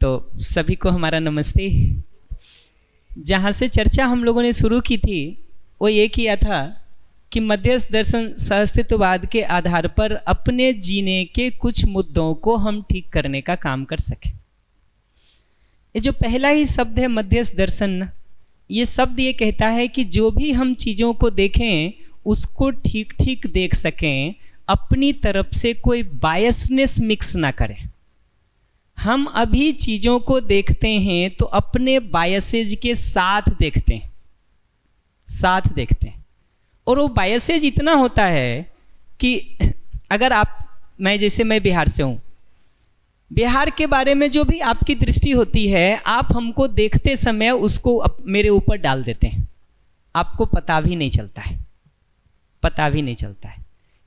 तो सभी को हमारा नमस्ते। जहाँ से चर्चा हम लोगों ने शुरू की थी वो ये किया था कि मध्यस्थ दर्शन सहअस्तित्ववाद के आधार पर अपने जीने के कुछ मुद्दों को हम ठीक करने का काम कर सकें। ये जो पहला ही शब्द है मध्यस्थ दर्शन, ये शब्द ये कहता है कि जो भी हम चीज़ों को देखें उसको ठीक ठीक देख सकें, अपनी तरफ से कोई बायसनेस मिक्स ना करें। हम अभी चीज़ों को देखते हैं तो अपने बायसेज के साथ देखते हैं, और वो बायसेज इतना होता है कि अगर मैं बिहार से हूँ, बिहार के बारे में जो भी आपकी दृष्टि होती है, आप हमको देखते समय उसको मेरे ऊपर डाल देते हैं, आपको पता भी नहीं चलता है।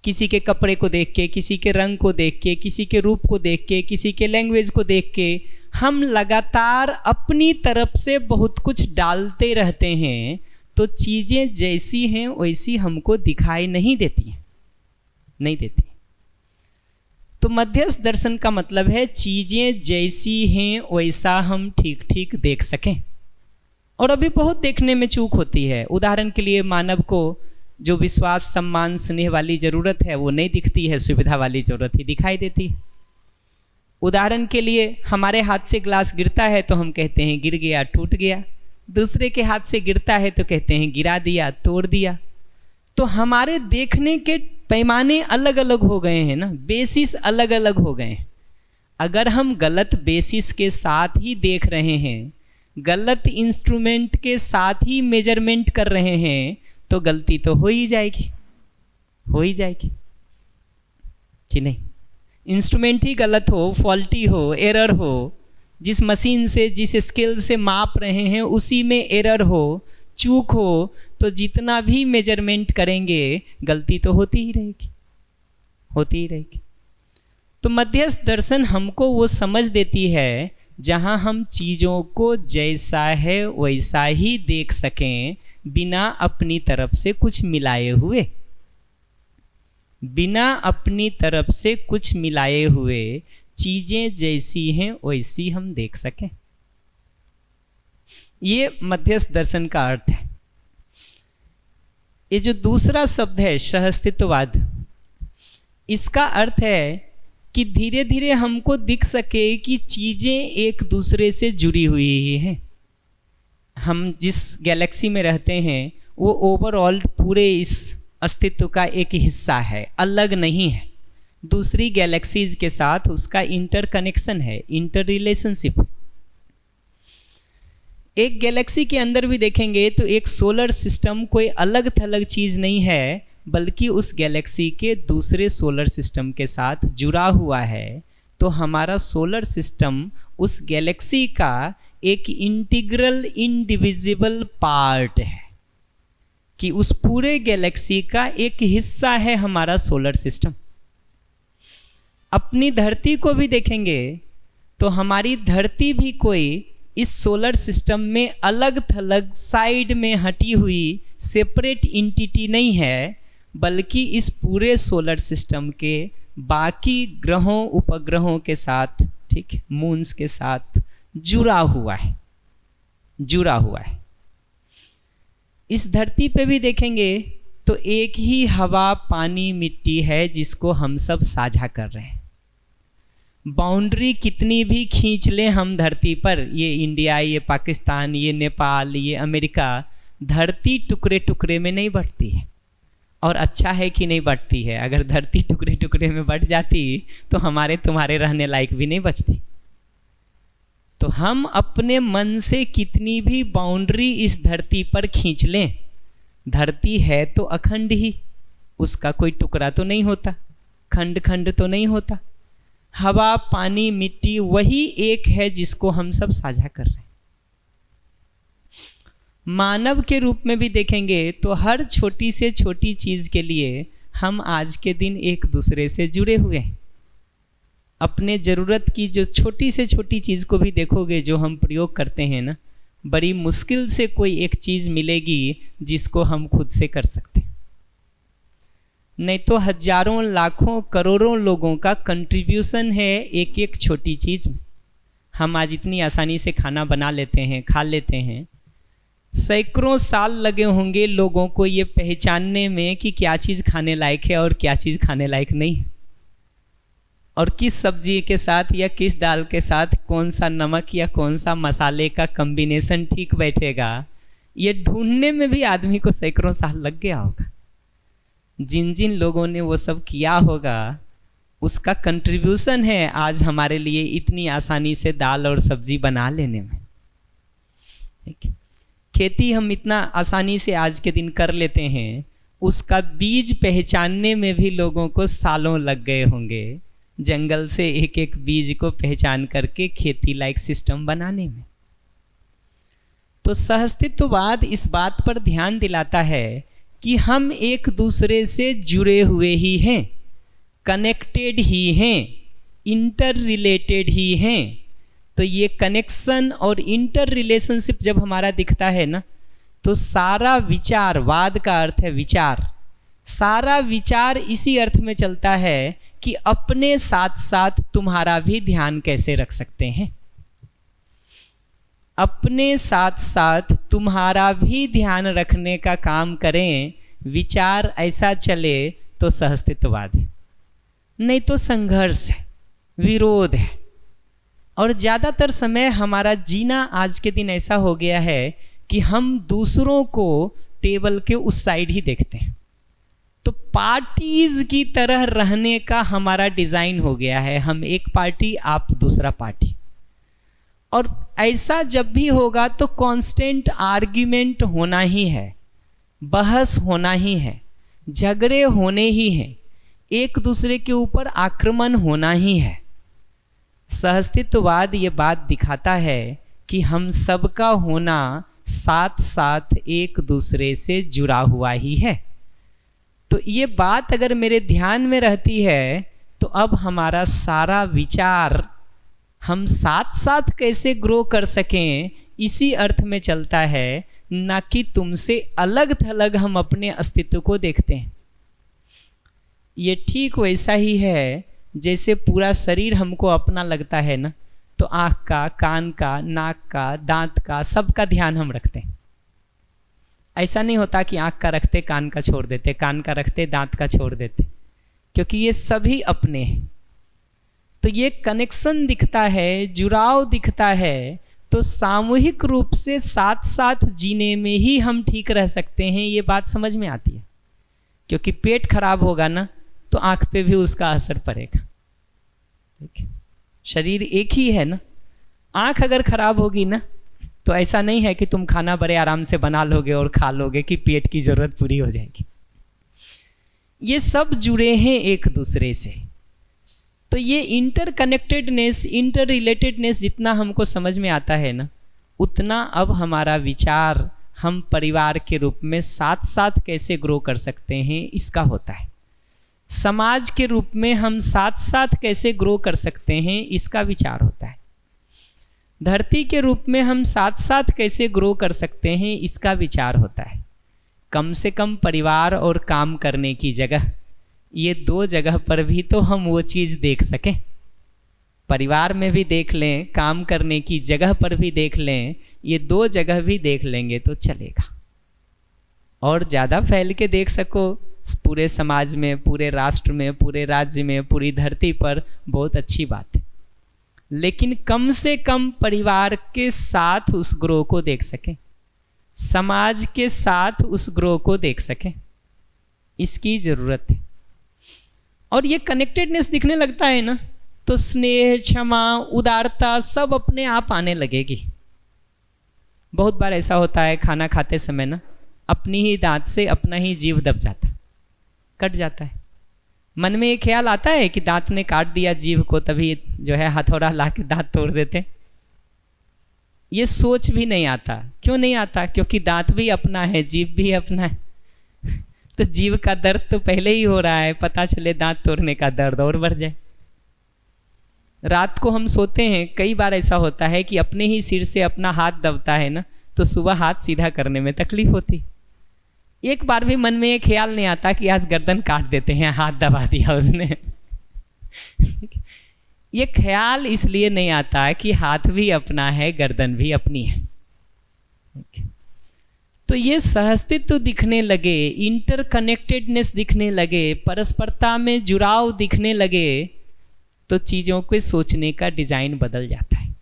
किसी के कपड़े को देख के, किसी के रंग को देख के, किसी के रूप को देख के, किसी के लैंग्वेज को देख के हम लगातार अपनी तरफ से बहुत कुछ डालते रहते हैं, तो चीज़ें जैसी हैं वैसी हमको दिखाई नहीं देती। तो मध्यस्थ दर्शन का मतलब है चीज़ें जैसी हैं वैसा हम ठीक ठीक देख सकें। और अभी बहुत देखने में चूक होती है। उदाहरण के लिए मानव को जो विश्वास, सम्मान, स्नेह वाली ज़रूरत है वो नहीं दिखती है, सुविधा वाली ज़रूरत ही दिखाई देती है। उदाहरण के लिए हमारे हाथ से ग्लास गिरता है तो हम कहते हैं गिर गया, टूट गया। दूसरे के हाथ से गिरता है तो कहते हैं गिरा दिया, तोड़ दिया। तो हमारे देखने के पैमाने अलग अलग हो गए हैं ना, बेसिस अलग अलग हो गए हैं। अगर हम गलत बेसिस के साथ ही देख रहे हैं, गलत इंस्ट्रूमेंट के साथ ही मेजरमेंट कर रहे हैं, तो गलती तो हो ही जाएगी कि नहीं। इंस्ट्रूमेंट ही गलत हो, फॉल्टी हो, एरर हो, जिस मशीन से, जिस स्केल से माप रहे हैं उसी में एरर हो, चूक हो, तो जितना भी मेजरमेंट करेंगे गलती तो होती ही रहेगी। तो मध्यस्थ दर्शन हमको वो समझ देती है जहाँ हम चीज़ों को जैसा है वैसा ही देख सकें, बिना अपनी तरफ से कुछ मिलाए हुए चीज़ें जैसी हैं वैसी हम देख सकें। ये मध्यस्थ दर्शन का अर्थ है। ये जो दूसरा शब्द है सहअस्तित्ववाद, इसका अर्थ है कि धीरे धीरे हमको दिख सके कि चीज़ें एक दूसरे से जुड़ी हुई ही हैं। हम जिस गैलेक्सी में रहते हैं वो ओवरऑल पूरे इस अस्तित्व का एक हिस्सा है, अलग नहीं है। दूसरी गैलेक्सीज के साथ उसका इंटर कनेक्शन है, इंटर रिलेशनशिप। एक गैलेक्सी के अंदर भी देखेंगे तो एक सोलर सिस्टम कोई अलग थलग चीज़ नहीं है, बल्कि उस गैलेक्सी के दूसरे सोलर सिस्टम के साथ जुड़ा हुआ है। तो हमारा सोलर सिस्टम उस गैलेक्सी का एक इंटीग्रल इंडिविजिबल पार्ट है, कि उस पूरे गैलेक्सी का एक हिस्सा है हमारा सोलर सिस्टम। अपनी धरती को भी देखेंगे तो हमारी धरती भी कोई इस सोलर सिस्टम में अलग थलग साइड में हटी हुई सेपरेट इंटिटी नहीं है, बल्कि इस पूरे सोलर सिस्टम के बाकी ग्रहों, उपग्रहों के साथ, ठीक, मून्स के साथ जुड़ा हुआ है। इस धरती पे भी देखेंगे तो एक ही हवा, पानी, मिट्टी है जिसको हम सब साझा कर रहे हैं। बाउंड्री कितनी भी खींच लें हम धरती पर, ये इंडिया, ये पाकिस्तान, ये नेपाल, ये अमेरिका, धरती टुकड़े टुकड़े में नहीं बंटती है। और अच्छा है कि नहीं बंटती है। अगर धरती टुकड़े टुकड़े में बंट जाती तो हमारे तुम्हारे रहने लायक भी नहीं बचती। तो हम अपने मन से कितनी भी बाउंड्री इस धरती पर खींच लें, धरती है तो अखंड ही, उसका कोई टुकड़ा तो नहीं होता, खंड खंड तो नहीं होता। हवा, पानी, मिट्टी वही एक है जिसको हम सब साझा कर रहे हैं। मानव के रूप में भी देखेंगे तो हर छोटी से छोटी चीज़ के लिए हम आज के दिन एक दूसरे से जुड़े हुए हैं। अपने ज़रूरत की जो छोटी से छोटी चीज़ को भी देखोगे जो हम प्रयोग करते हैं ना, बड़ी मुश्किल से कोई एक चीज़ मिलेगी जिसको हम खुद से कर सकते हैं। नहीं तो हजारों, लाखों, करोड़ों लोगों का कंट्रीब्यूशन है एक एक छोटी चीज़ में। हम आज इतनी आसानी से खाना बना लेते हैं, खा लेते हैं। सैकड़ों साल लगे होंगे लोगों को ये पहचानने में कि क्या चीज़ खाने लायक है और क्या चीज़ खाने लायक नहीं है, और किस सब्जी के साथ या किस दाल के साथ कौन सा नमक या कौन सा मसाले का कॉम्बिनेशन ठीक बैठेगा, ये ढूंढने में भी आदमी को सैकड़ों साल लग गया होगा। जिन जिन लोगों ने वो सब किया होगा, उसका कंट्रीब्यूशन है आज हमारे लिए इतनी आसानी से दाल और सब्जी बना लेने में। खेती हम इतना आसानी से आज के दिन कर लेते हैं, उसका बीज पहचानने में भी लोगों को सालों लग गए होंगे, जंगल से एक एक बीज को पहचान करके खेती लायक सिस्टम बनाने में। तो सहअस्तित्ववाद इस बात पर ध्यान दिलाता है कि हम एक दूसरे से जुड़े हुए ही हैं, कनेक्टेड ही हैं, इंटर रिलेटेड ही हैं। तो ये कनेक्शन और इंटर रिलेशनशिप जब हमारा दिखता है ना, तो सारा विचार, वाद का अर्थ है विचार, सारा विचार इसी अर्थ में चलता है कि अपने साथ साथ तुम्हारा भी ध्यान कैसे रख सकते हैं, अपने साथ साथ तुम्हारा भी ध्यान रखने का काम करें। विचार ऐसा चले तो सहअस्तित्ववाद है, नहीं तो संघर्ष है, विरोध है। और ज़्यादातर समय हमारा जीना आज के दिन ऐसा हो गया है कि हम दूसरों को टेबल के उस साइड ही देखते हैं। तो पार्टीज की तरह रहने का हमारा डिज़ाइन हो गया है, हम एक पार्टी आप दूसरा पार्टी। और ऐसा जब भी होगा तो कांस्टेंट आर्ग्यूमेंट होना ही है, बहस होना ही है, झगड़े होने ही हैं, एक दूसरे के ऊपर आक्रमण होना ही है। सहअस्तित्ववाद ये बात दिखाता है कि हम सबका होना साथ साथ एक दूसरे से जुड़ा हुआ ही है। तो ये बात अगर मेरे ध्यान में रहती है तो अब हमारा सारा विचार हम साथ साथ कैसे ग्रो कर सकें इसी अर्थ में चलता है, ना कि तुमसे अलग थलग हम अपने अस्तित्व को देखते हैं। ये ठीक वैसा ही है जैसे पूरा शरीर हमको अपना लगता है ना, तो आँख का, कान का, नाक का, दांत का, सबका ध्यान हम रखते हैं। ऐसा नहीं होता कि आँख का रखते कान का छोड़ देते, कान का रखते दांत का छोड़ देते, क्योंकि ये सभी अपने हैं। तो ये कनेक्शन दिखता है, जुड़ाव दिखता है, तो सामूहिक रूप से साथ साथ जीने में ही हम ठीक रह सकते हैं, ये बात समझ में आती है। क्योंकि पेट खराब होगा ना तो आँख पे भी उसका असर पड़ेगा। शरीर एक ही है ना, आँख अगर खराब होगी ना तो ऐसा नहीं है कि तुम खाना बड़े आराम से बना लोगे और खा लोगे कि पेट की जरूरत पूरी हो जाएगी। ये सब जुड़े हैं एक दूसरे से। तो ये इंटरकनेक्टेडनेस, इंटर रिलेटेडनेस जितना हमको समझ में आता है ना, उतना अब हमारा विचार हम परिवार के रूप में साथ साथ कैसे ग्रो कर सकते हैं इसका होता है। समाज के रूप में हम साथ साथ कैसे ग्रो कर सकते हैं इसका विचार होता है। धरती के रूप में हम साथ साथ कैसे ग्रो कर सकते हैं इसका विचार होता है। कम से कम परिवार और काम करने की जगह, ये दो जगह पर भी तो हम वो चीज़ देख सकें। परिवार में भी देख लें, काम करने की जगह पर भी देख लें, ये दो जगह भी देख लेंगे तो चलेगा। और ज़्यादा फैल के देख सको पूरे समाज में, पूरे राष्ट्र में, पूरे राज्य में, पूरी धरती पर, बहुत अच्छी बात है। लेकिन कम से कम परिवार के साथ उस ग्रो को देख सकें, समाज के साथ उस ग्रो को देख सकें, इसकी ज़रूरत है। और ये कनेक्टेडनेस दिखने लगता है ना तो स्नेह, क्षमा, उदारता सब अपने आप आने लगेगी। बहुत बार ऐसा होता है खाना खाते समय ना, अपनी ही दांत से अपना ही जीभ दब जाता है, कट जाता है। मन में ये ख्याल आता है कि दांत ने काट दिया जीभ को, तभी जो है हथौड़ा ला के दांत तोड़ देते। ये सोच भी नहीं आता। क्यों नहीं आता? क्योंकि दांत भी अपना है, जीभ भी अपना है। तो जीभ का दर्द तो पहले ही हो रहा है, पता चले दांत तोड़ने का दर्द और बढ़ जाए। रात को हम सोते हैं, कई बार ऐसा होता है कि अपने ही सिर से अपना हाथ दबता है ना, तो सुबह हाथ सीधा करने में तकलीफ होती। एक बार भी मन में ये ख्याल नहीं आता कि आज गर्दन काट देते हैं, हाथ दबा दिया उसने। ये ख्याल इसलिए नहीं आता कि हाथ भी अपना है, गर्दन भी अपनी है। तो ये सहअस्तित्व दिखने लगे, इंटरकनेक्टेडनेस दिखने लगे, परस्परता में जुड़ाव दिखने लगे, तो चीज़ों को सोचने का डिजाइन बदल जाता है,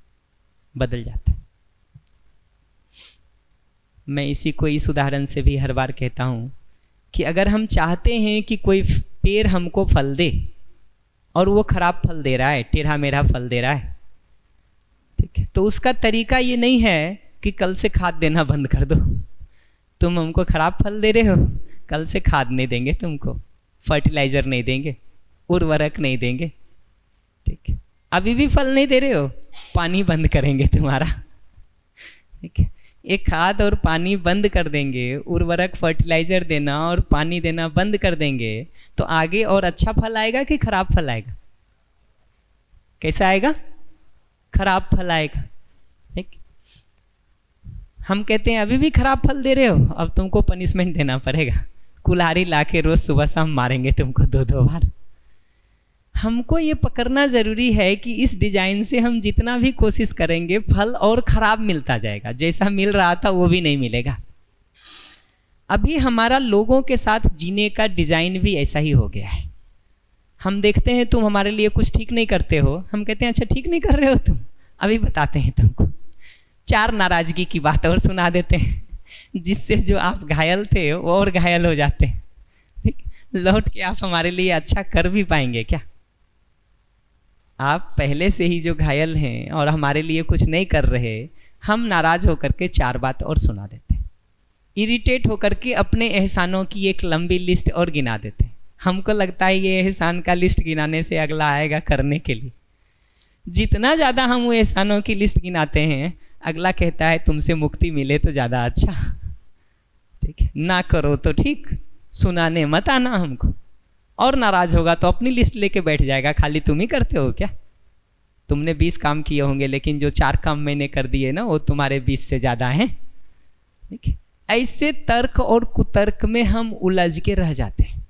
बदल जाता है। मैं इसी को इस उदाहरण से भी हर बार कहता हूँ कि अगर हम चाहते हैं कि कोई पेड़ हमको फल दे और वो खराब फल दे रहा है, टेढ़ा मेढ़ा फल दे रहा है, ठीक है, तो उसका तरीका ये नहीं है कि कल से खाद देना बंद कर दो, तुम हमको खराब फल दे रहे हो, कल से खाद नहीं देंगे, तुमको फर्टिलाइजर नहीं देंगे, उर्वरक नहीं देंगे, ठीक है, अभी भी फल नहीं दे रहे हो, पानी बंद करेंगे तुम्हारा, ठीक है, एक खाद और पानी बंद कर देंगे, उर्वरक फर्टिलाइजर देना और पानी देना बंद कर देंगे, तो आगे और अच्छा फल आएगा कि खराब फल आएगा? कैसा आएगा? खराब फल आएगा। ठीक, हम कहते हैं अभी भी खराब फल दे रहे हो, अब तुमको पनिशमेंट देना पड़ेगा, कुल्हाड़ी लाके रोज सुबह शाम मारेंगे तुमको 2-2 बार। हमको ये पकड़ना जरूरी है कि इस डिजाइन से हम जितना भी कोशिश करेंगे फल और खराब मिलता जाएगा, जैसा मिल रहा था वो भी नहीं मिलेगा। अभी हमारा लोगों के साथ जीने का डिजाइन भी ऐसा ही हो गया है। हम देखते हैं तुम हमारे लिए कुछ ठीक नहीं करते हो, हम कहते हैं अच्छा ठीक नहीं कर रहे हो तुम, अभी बताते हैं तुमको, 4 नाराजगी की बात और सुना देते हैं, जिससे जो आप घायल थे वो और घायल हो जाते हैं। ठीक, लौट के आप हमारे लिए अच्छा कर भी पाएंगे क्या? आप पहले से ही जो घायल हैं और हमारे लिए कुछ नहीं कर रहे, हम नाराज होकर के 4 बात और सुना देते हैं, इरिटेट होकर के अपने एहसानों की एक लंबी लिस्ट और गिना देते हैं। हमको लगता है ये एहसान का लिस्ट गिनाने से अगला आएगा करने के लिए। जितना ज़्यादा हम वो एहसानों की लिस्ट गिनाते हैं, अगला कहता है तुमसे मुक्ति मिले तो ज़्यादा अच्छा, ठीक है, ना करो तो ठीक, सुनाने मत आना हमको। और नाराज होगा तो अपनी लिस्ट लेके बैठ जाएगा, खाली तुम ही करते हो क्या? तुमने 20 काम किए होंगे, लेकिन जो 4 काम मैंने कर दिए ना वो तुम्हारे 20 से ज़्यादा हैं। ठीक है, ऐसे तर्क और कुतर्क में हम उलझ के रह जाते हैं।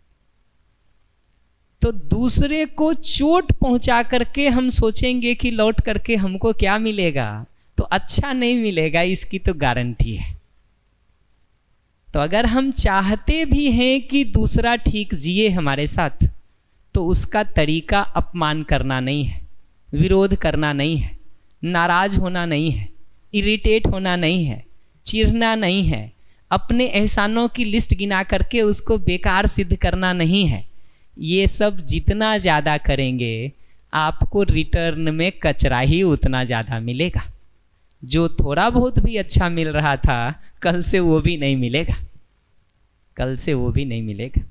तो दूसरे को चोट पहुंचा करके हम सोचेंगे कि लौट करके हमको क्या मिलेगा, तो अच्छा नहीं मिलेगा, इसकी तो गारंटी है। तो अगर हम चाहते भी हैं कि दूसरा ठीक जिए हमारे साथ, तो उसका तरीका अपमान करना नहीं है, विरोध करना नहीं है, नाराज होना नहीं है, इरिटेट होना नहीं है, चिढ़ना नहीं है, अपने एहसानों की लिस्ट गिना करके उसको बेकार सिद्ध करना नहीं है। ये सब जितना ज़्यादा करेंगे आपको रिटर्न में कचरा ही उतना ज़्यादा मिलेगा। जो थोड़ा बहुत भी अच्छा मिल रहा था कल से वो भी नहीं मिलेगा, कल से वो भी नहीं मिलेगा।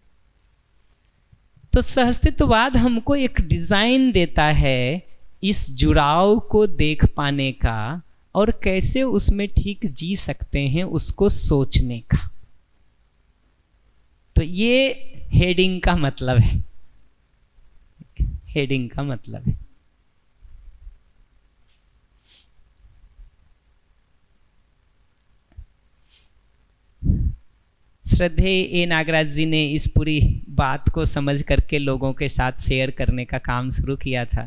तो सहअस्तित्ववाद हमको एक डिज़ाइन देता है इस जुड़ाव को देख पाने का और कैसे उसमें ठीक जी सकते हैं उसको सोचने का। तो ये हेडिंग का मतलब है, हेडिंग का मतलब है। श्रद्धेय ए नागराज जी ने इस पूरी बात को समझ करके लोगों के साथ शेयर करने का काम शुरू किया था,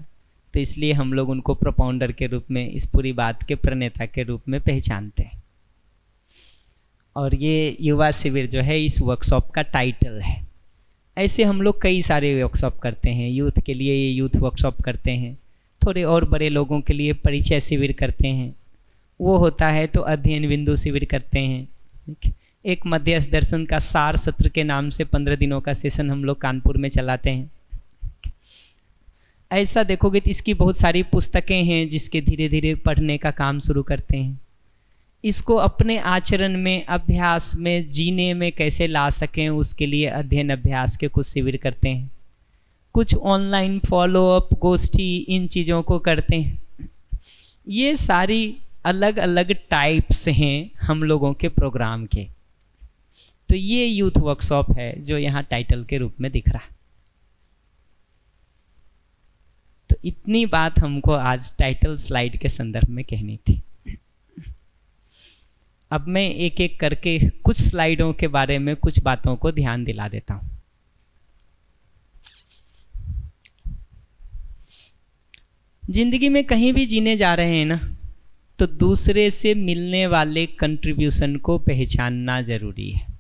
तो इसलिए हम लोग उनको प्रोपाउंडर के रूप में, इस पूरी बात के प्रणेता के रूप में पहचानते हैं। और ये युवा शिविर जो है इस वर्कशॉप का टाइटल है। ऐसे हम लोग कई सारे वर्कशॉप करते हैं, यूथ के लिए ये यूथ वर्कशॉप करते हैं, थोड़े और बड़े लोगों के लिए परिचय शिविर करते हैं, वो होता है तो अध्ययन बिंदु शिविर करते हैं। एक मध्यस्थ दर्शन का सार सत्र के नाम से 15 दिनों का सेशन हम लोग कानपुर में चलाते हैं। ऐसा देखोगे तो इसकी बहुत सारी पुस्तकें हैं जिसके धीरे धीरे पढ़ने का काम शुरू करते हैं। इसको अपने आचरण में, अभ्यास में, जीने में कैसे ला सकें उसके लिए अध्ययन अभ्यास के कुछ शिविर करते हैं। कुछ ऑनलाइन फॉलोअप, गोष्ठी, इन चीज़ों को करते हैं। ये सारी अलग अलग टाइप्स हैं हम लोगों के प्रोग्राम के। तो ये यूथ वर्कशॉप है जो यहाँ टाइटल के रूप में दिख रहा है। तो इतनी बात हमको आज टाइटल स्लाइड के संदर्भ में कहनी थी। अब मैं एक एक करके कुछ स्लाइडों के बारे में कुछ बातों को ध्यान दिला देता हूं। जिंदगी में कहीं भी जीने जा रहे हैं ना, तो दूसरे से मिलने वाले कंट्रीब्यूशन को पहचानना जरूरी है।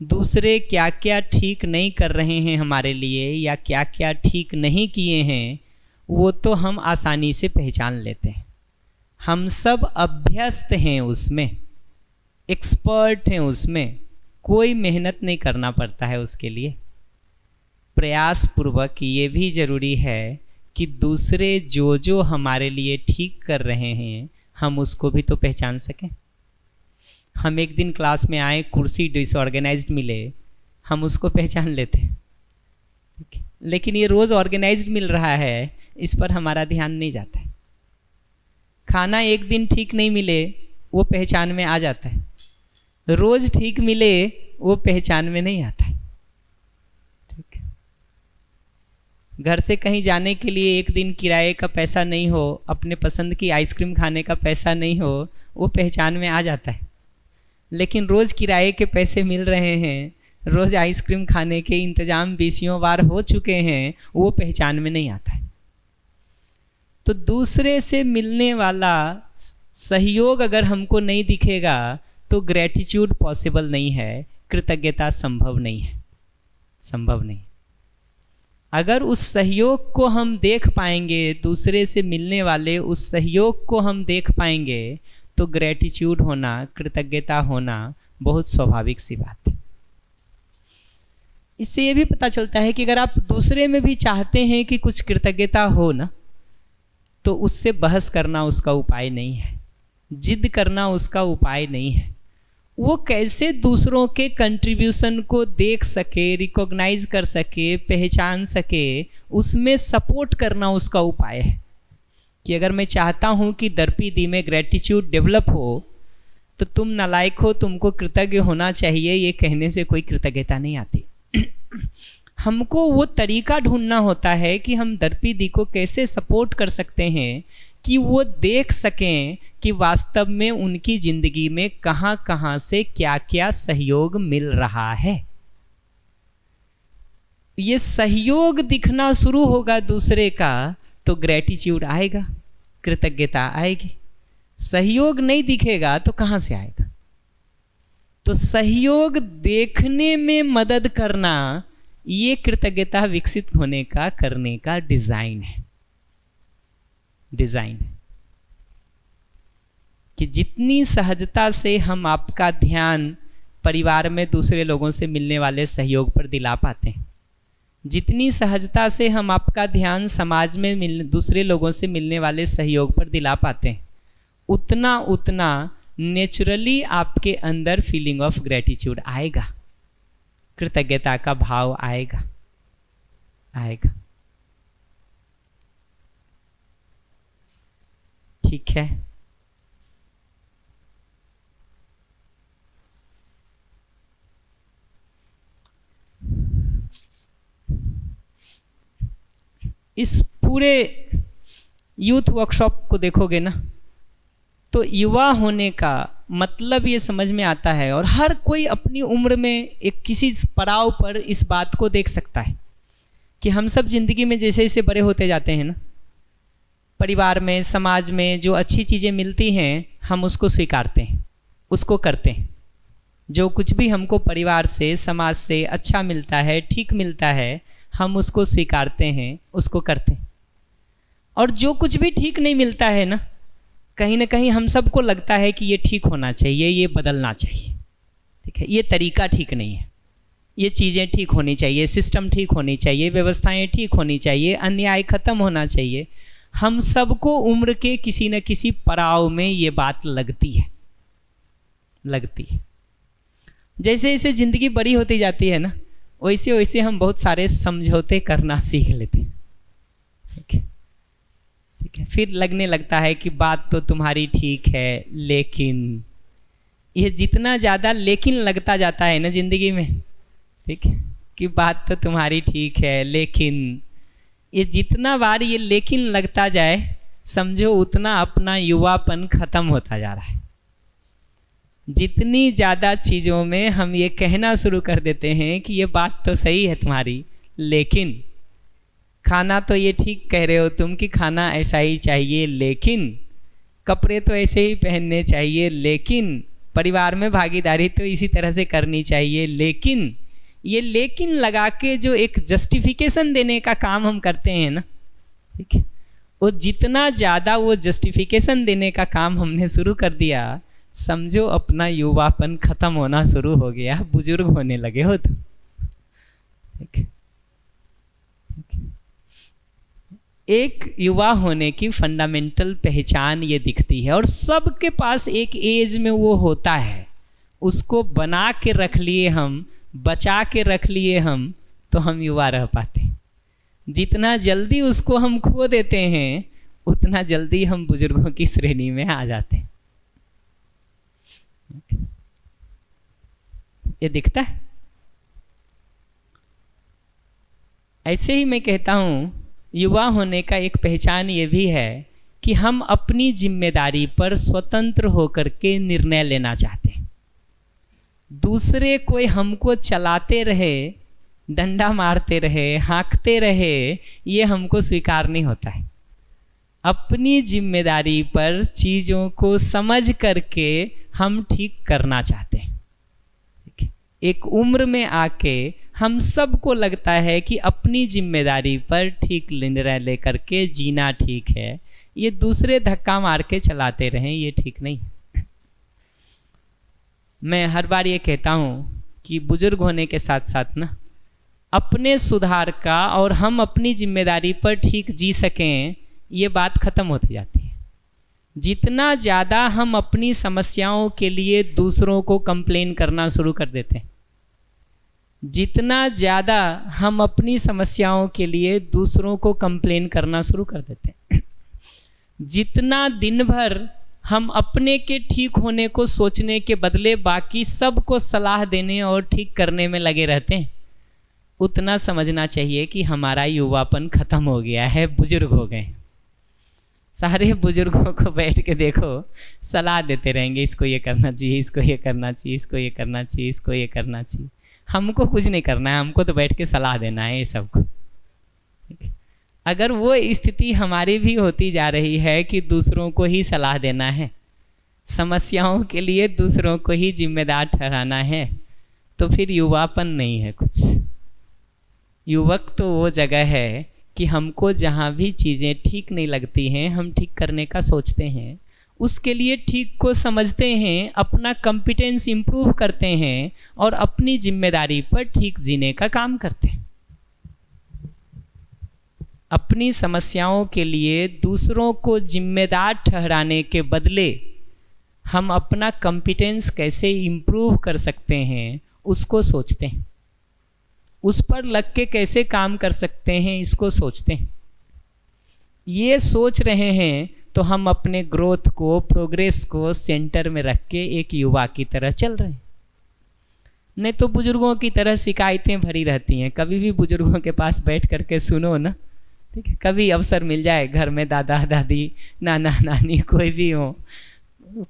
दूसरे क्या क्या ठीक नहीं कर रहे हैं हमारे लिए या क्या क्या ठीक नहीं किए हैं, वो तो हम आसानी से पहचान लेते हैं। हम सब अभ्यस्त हैं उसमें, एक्सपर्ट हैं उसमें, कोई मेहनत नहीं करना पड़ता है उसके लिए। प्रयास पूर्वक ये भी ज़रूरी है कि दूसरे जो जो हमारे लिए ठीक कर रहे हैं हम उसको भी तो पहचान सकें। हम एक दिन क्लास में आए, कुर्सी डिसऑर्गेनाइज्ड मिले, हम उसको पहचान लेते हैं, लेकिन ये रोज़ ऑर्गेनाइज्ड मिल रहा है, इस पर हमारा ध्यान नहीं जाता है। खाना एक दिन ठीक नहीं मिले, वो पहचान में आ जाता है। रोज़ ठीक मिले, वो पहचान में नहीं आता है। ठीक है, घर से कहीं जाने के लिए एक दिन किराए का पैसा नहीं हो, अपने पसंद की आइसक्रीम खाने का पैसा नहीं हो, वो पहचान में आ जाता है। लेकिन रोज़ किराए के पैसे मिल रहे हैं, रोज़ आइसक्रीम खाने के इंतज़ाम 20 बार हो चुके हैं, वो पहचान में नहीं आता है। तो दूसरे से मिलने वाला सहयोग अगर हमको नहीं दिखेगा तो ग्रेटिट्यूड पॉसिबल नहीं है, कृतज्ञता संभव नहीं है, संभव नहीं। अगर उस सहयोग को हम देख पाएंगे, दूसरे से मिलने वाले उस सहयोग को हम देख पाएंगे, तो ग्रेटिट्यूड होना, कृतज्ञता होना बहुत स्वाभाविक सी बात है। इससे ये भी पता चलता है कि अगर आप दूसरे में भी चाहते हैं कि कुछ कृतज्ञता हो ना, तो उससे बहस करना उसका उपाय नहीं है, जिद करना उसका उपाय नहीं है। वो कैसे दूसरों के कंट्रीब्यूशन को देख सके, रिकॉग्नाइज कर सके, पहचान सके, उसमें सपोर्ट करना उसका उपाय है। कि अगर मैं चाहता हूँ कि दर्पी में ग्रेटिट्यूड डेवलप हो, तो तुम नालायक हो, तुमको कृतज्ञ होना चाहिए, ये कहने से कोई कृतज्ञता नहीं आती। हमको वो तरीका ढूंढना होता है कि हम दर्पी को कैसे सपोर्ट कर सकते हैं कि वो देख सकें कि वास्तव में उनकी जिंदगी में कहाँ कहाँ से क्या क्या सहयोग मिल रहा है। ये सहयोग दिखना शुरू होगा दूसरे का, तो ग्रेटिट्यूड आएगा, कृतज्ञता आएगी। सहयोग नहीं दिखेगा तो कहाँ से आएगा? तो सहयोग देखने में मदद करना, ये कृतज्ञता विकसित होने का, करने का डिजाइन है। डिजाइन है कि जितनी सहजता से हम आपका ध्यान परिवार में दूसरे लोगों से मिलने वाले सहयोग पर दिला पाते हैं, जितनी सहजता से हम आपका ध्यान समाज में दूसरे लोगों से मिलने वाले सहयोग पर दिला पाते हैं, उतना उतना नेचुरली आपके अंदर फीलिंग ऑफ ग्रेटिट्यूड आएगा, कृतज्ञता का भाव आएगा, आएगा। ठीक है, इस पूरे यूथ वर्कशॉप को देखोगे ना, तो युवा होने का मतलब ये समझ में आता है, और हर कोई अपनी उम्र में एक किसी पड़ाव पर इस बात को देख सकता है कि हम सब जिंदगी में जैसे जैसे बड़े होते जाते हैं ना, परिवार में, समाज में जो अच्छी चीज़ें मिलती हैं हम उसको स्वीकारते हैं, उसको करते हैं। जो कुछ भी हमको परिवार से, समाज से अच्छा मिलता है, ठीक मिलता है, हम उसको स्वीकारते हैं, उसको करते हैं। और जो कुछ भी ठीक नहीं मिलता है ना कहीं हम सबको लगता है कि ये ठीक होना चाहिए, ये बदलना चाहिए। ठीक है, ये तरीका ठीक नहीं है, ये चीज़ें ठीक होनी चाहिए, सिस्टम ठीक होनी चाहिए, व्यवस्थाएं ठीक होनी चाहिए, अन्याय खत्म होना चाहिए। हम सबको उम्र के किसी न किसी पड़ाव में ये बात लगती है, लगती है। जैसे जैसे जिंदगी बड़ी होती जाती है ना, वैसे वैसे हम बहुत सारे समझौते करना सीख लेते हैं। ठीक है, ठीक है, फिर लगने लगता है कि बात तो तुम्हारी ठीक है, लेकिन ये जितना ज़्यादा लेकिन लगता जाता है ना जिंदगी में, ठीक है, कि बात तो तुम्हारी ठीक है लेकिन, ये जितना बार ये लेकिन लगता जाए, समझो उतना अपना युवापन खत्म होता जा रहा है। जितनी ज़्यादा चीज़ों में हम ये कहना शुरू कर देते हैं कि ये बात तो सही है तुम्हारी, लेकिन खाना तो ये ठीक कह रहे हो तुम कि खाना ऐसा ही चाहिए, लेकिन कपड़े तो ऐसे ही पहनने चाहिए, लेकिन परिवार में भागीदारी तो इसी तरह से करनी चाहिए, लेकिन ये लेकिन लगा के जो एक जस्टिफिकेशन देने का काम हम करते हैं ना, ठीक है, वो जितना ज़्यादा वो जस्टिफिकेशन देने का काम हमने शुरू कर दिया, समझो अपना युवापन खत्म होना शुरू हो गया, बुजुर्ग होने लगे हो तुम। एक युवा होने की फंडामेंटल पहचान ये दिखती है, और सबके पास एक एज में वो होता है, उसको बना के रख लिए हम, बचा के रख लिए हम, तो हम युवा रह पाते हैं। जितना जल्दी उसको हम खो देते हैं उतना जल्दी हम बुजुर्गों की श्रेणी में आ जाते हैं। ये दिखता है। ऐसे ही मैं कहता हूं युवा होने का एक पहचान ये भी है कि हम अपनी जिम्मेदारी पर स्वतंत्र होकर के निर्णय लेना चाहते हैं। दूसरे कोई हमको चलाते रहे, डंडा मारते रहे, हाँकते रहे, ये हमको स्वीकार नहीं होता है। अपनी जिम्मेदारी पर चीज़ों को समझ करके हम ठीक करना चाहते हैं। एक उम्र में आके हम सबको लगता है कि अपनी जिम्मेदारी पर ठीक निर्णय लेकर के जीना ठीक है, ये दूसरे धक्का मार के चलाते रहें ये ठीक नहीं। मैं हर बार ये कहता हूँ कि बुजुर्ग होने के साथ साथ ना अपने सुधार का और हम अपनी जिम्मेदारी पर ठीक जी सकें, ये बात खत्म होती जाती है। जितना ज़्यादा हम अपनी समस्याओं के लिए दूसरों को कंप्लेन करना शुरू कर देते हैं, जितना ज़्यादा हम अपनी समस्याओं के लिए दूसरों को कंप्लेन करना शुरू कर देते हैं, जितना दिन भर हम अपने के ठीक होने को सोचने के बदले बाकी सबको सलाह देने और ठीक करने में लगे रहते हैं, उतना समझना चाहिए कि हमारा युवापन खत्म हो गया है, बुजुर्ग हो गए। सारे बुजुर्गों को बैठ के देखो, सलाह देते रहेंगे, इसको ये करना चाहिए, इसको ये करना चाहिए, इसको ये करना चाहिए, इसको ये करना चाहिए। हमको कुछ नहीं करना है, हमको तो बैठ के सलाह देना है ये सबको। अगर वो स्थिति हमारी भी होती जा रही है कि दूसरों को ही सलाह देना है, समस्याओं के लिए दूसरों को ही जिम्मेदार ठहराना है, तो फिर युवापन नहीं है कुछ। युवक तो वो जगह है कि हमको जहाँ भी चीज़ें ठीक नहीं लगती हैं हम ठीक करने का सोचते हैं, उसके लिए ठीक को समझते हैं, अपना कॉम्पिटेंस इम्प्रूव करते हैं और अपनी जिम्मेदारी पर ठीक जीने का काम करते हैं। अपनी समस्याओं के लिए दूसरों को जिम्मेदार ठहराने के बदले हम अपना कॉम्पिटेंस कैसे इम्प्रूव कर सकते हैं उसको सोचते हैं, उस पर लग के कैसे काम कर सकते हैं इसको सोचते हैं। ये सोच रहे हैं तो हम अपने ग्रोथ को, प्रोग्रेस को सेंटर में रख के एक युवा की तरह चल रहे हैं। नहीं तो बुजुर्गों की तरह शिकायतें भरी रहती हैं। कभी भी बुजुर्गों के पास बैठ करके सुनो ना, ठीक है, कभी अवसर मिल जाए, घर में दादा दादी, नाना नानी कोई भी हो,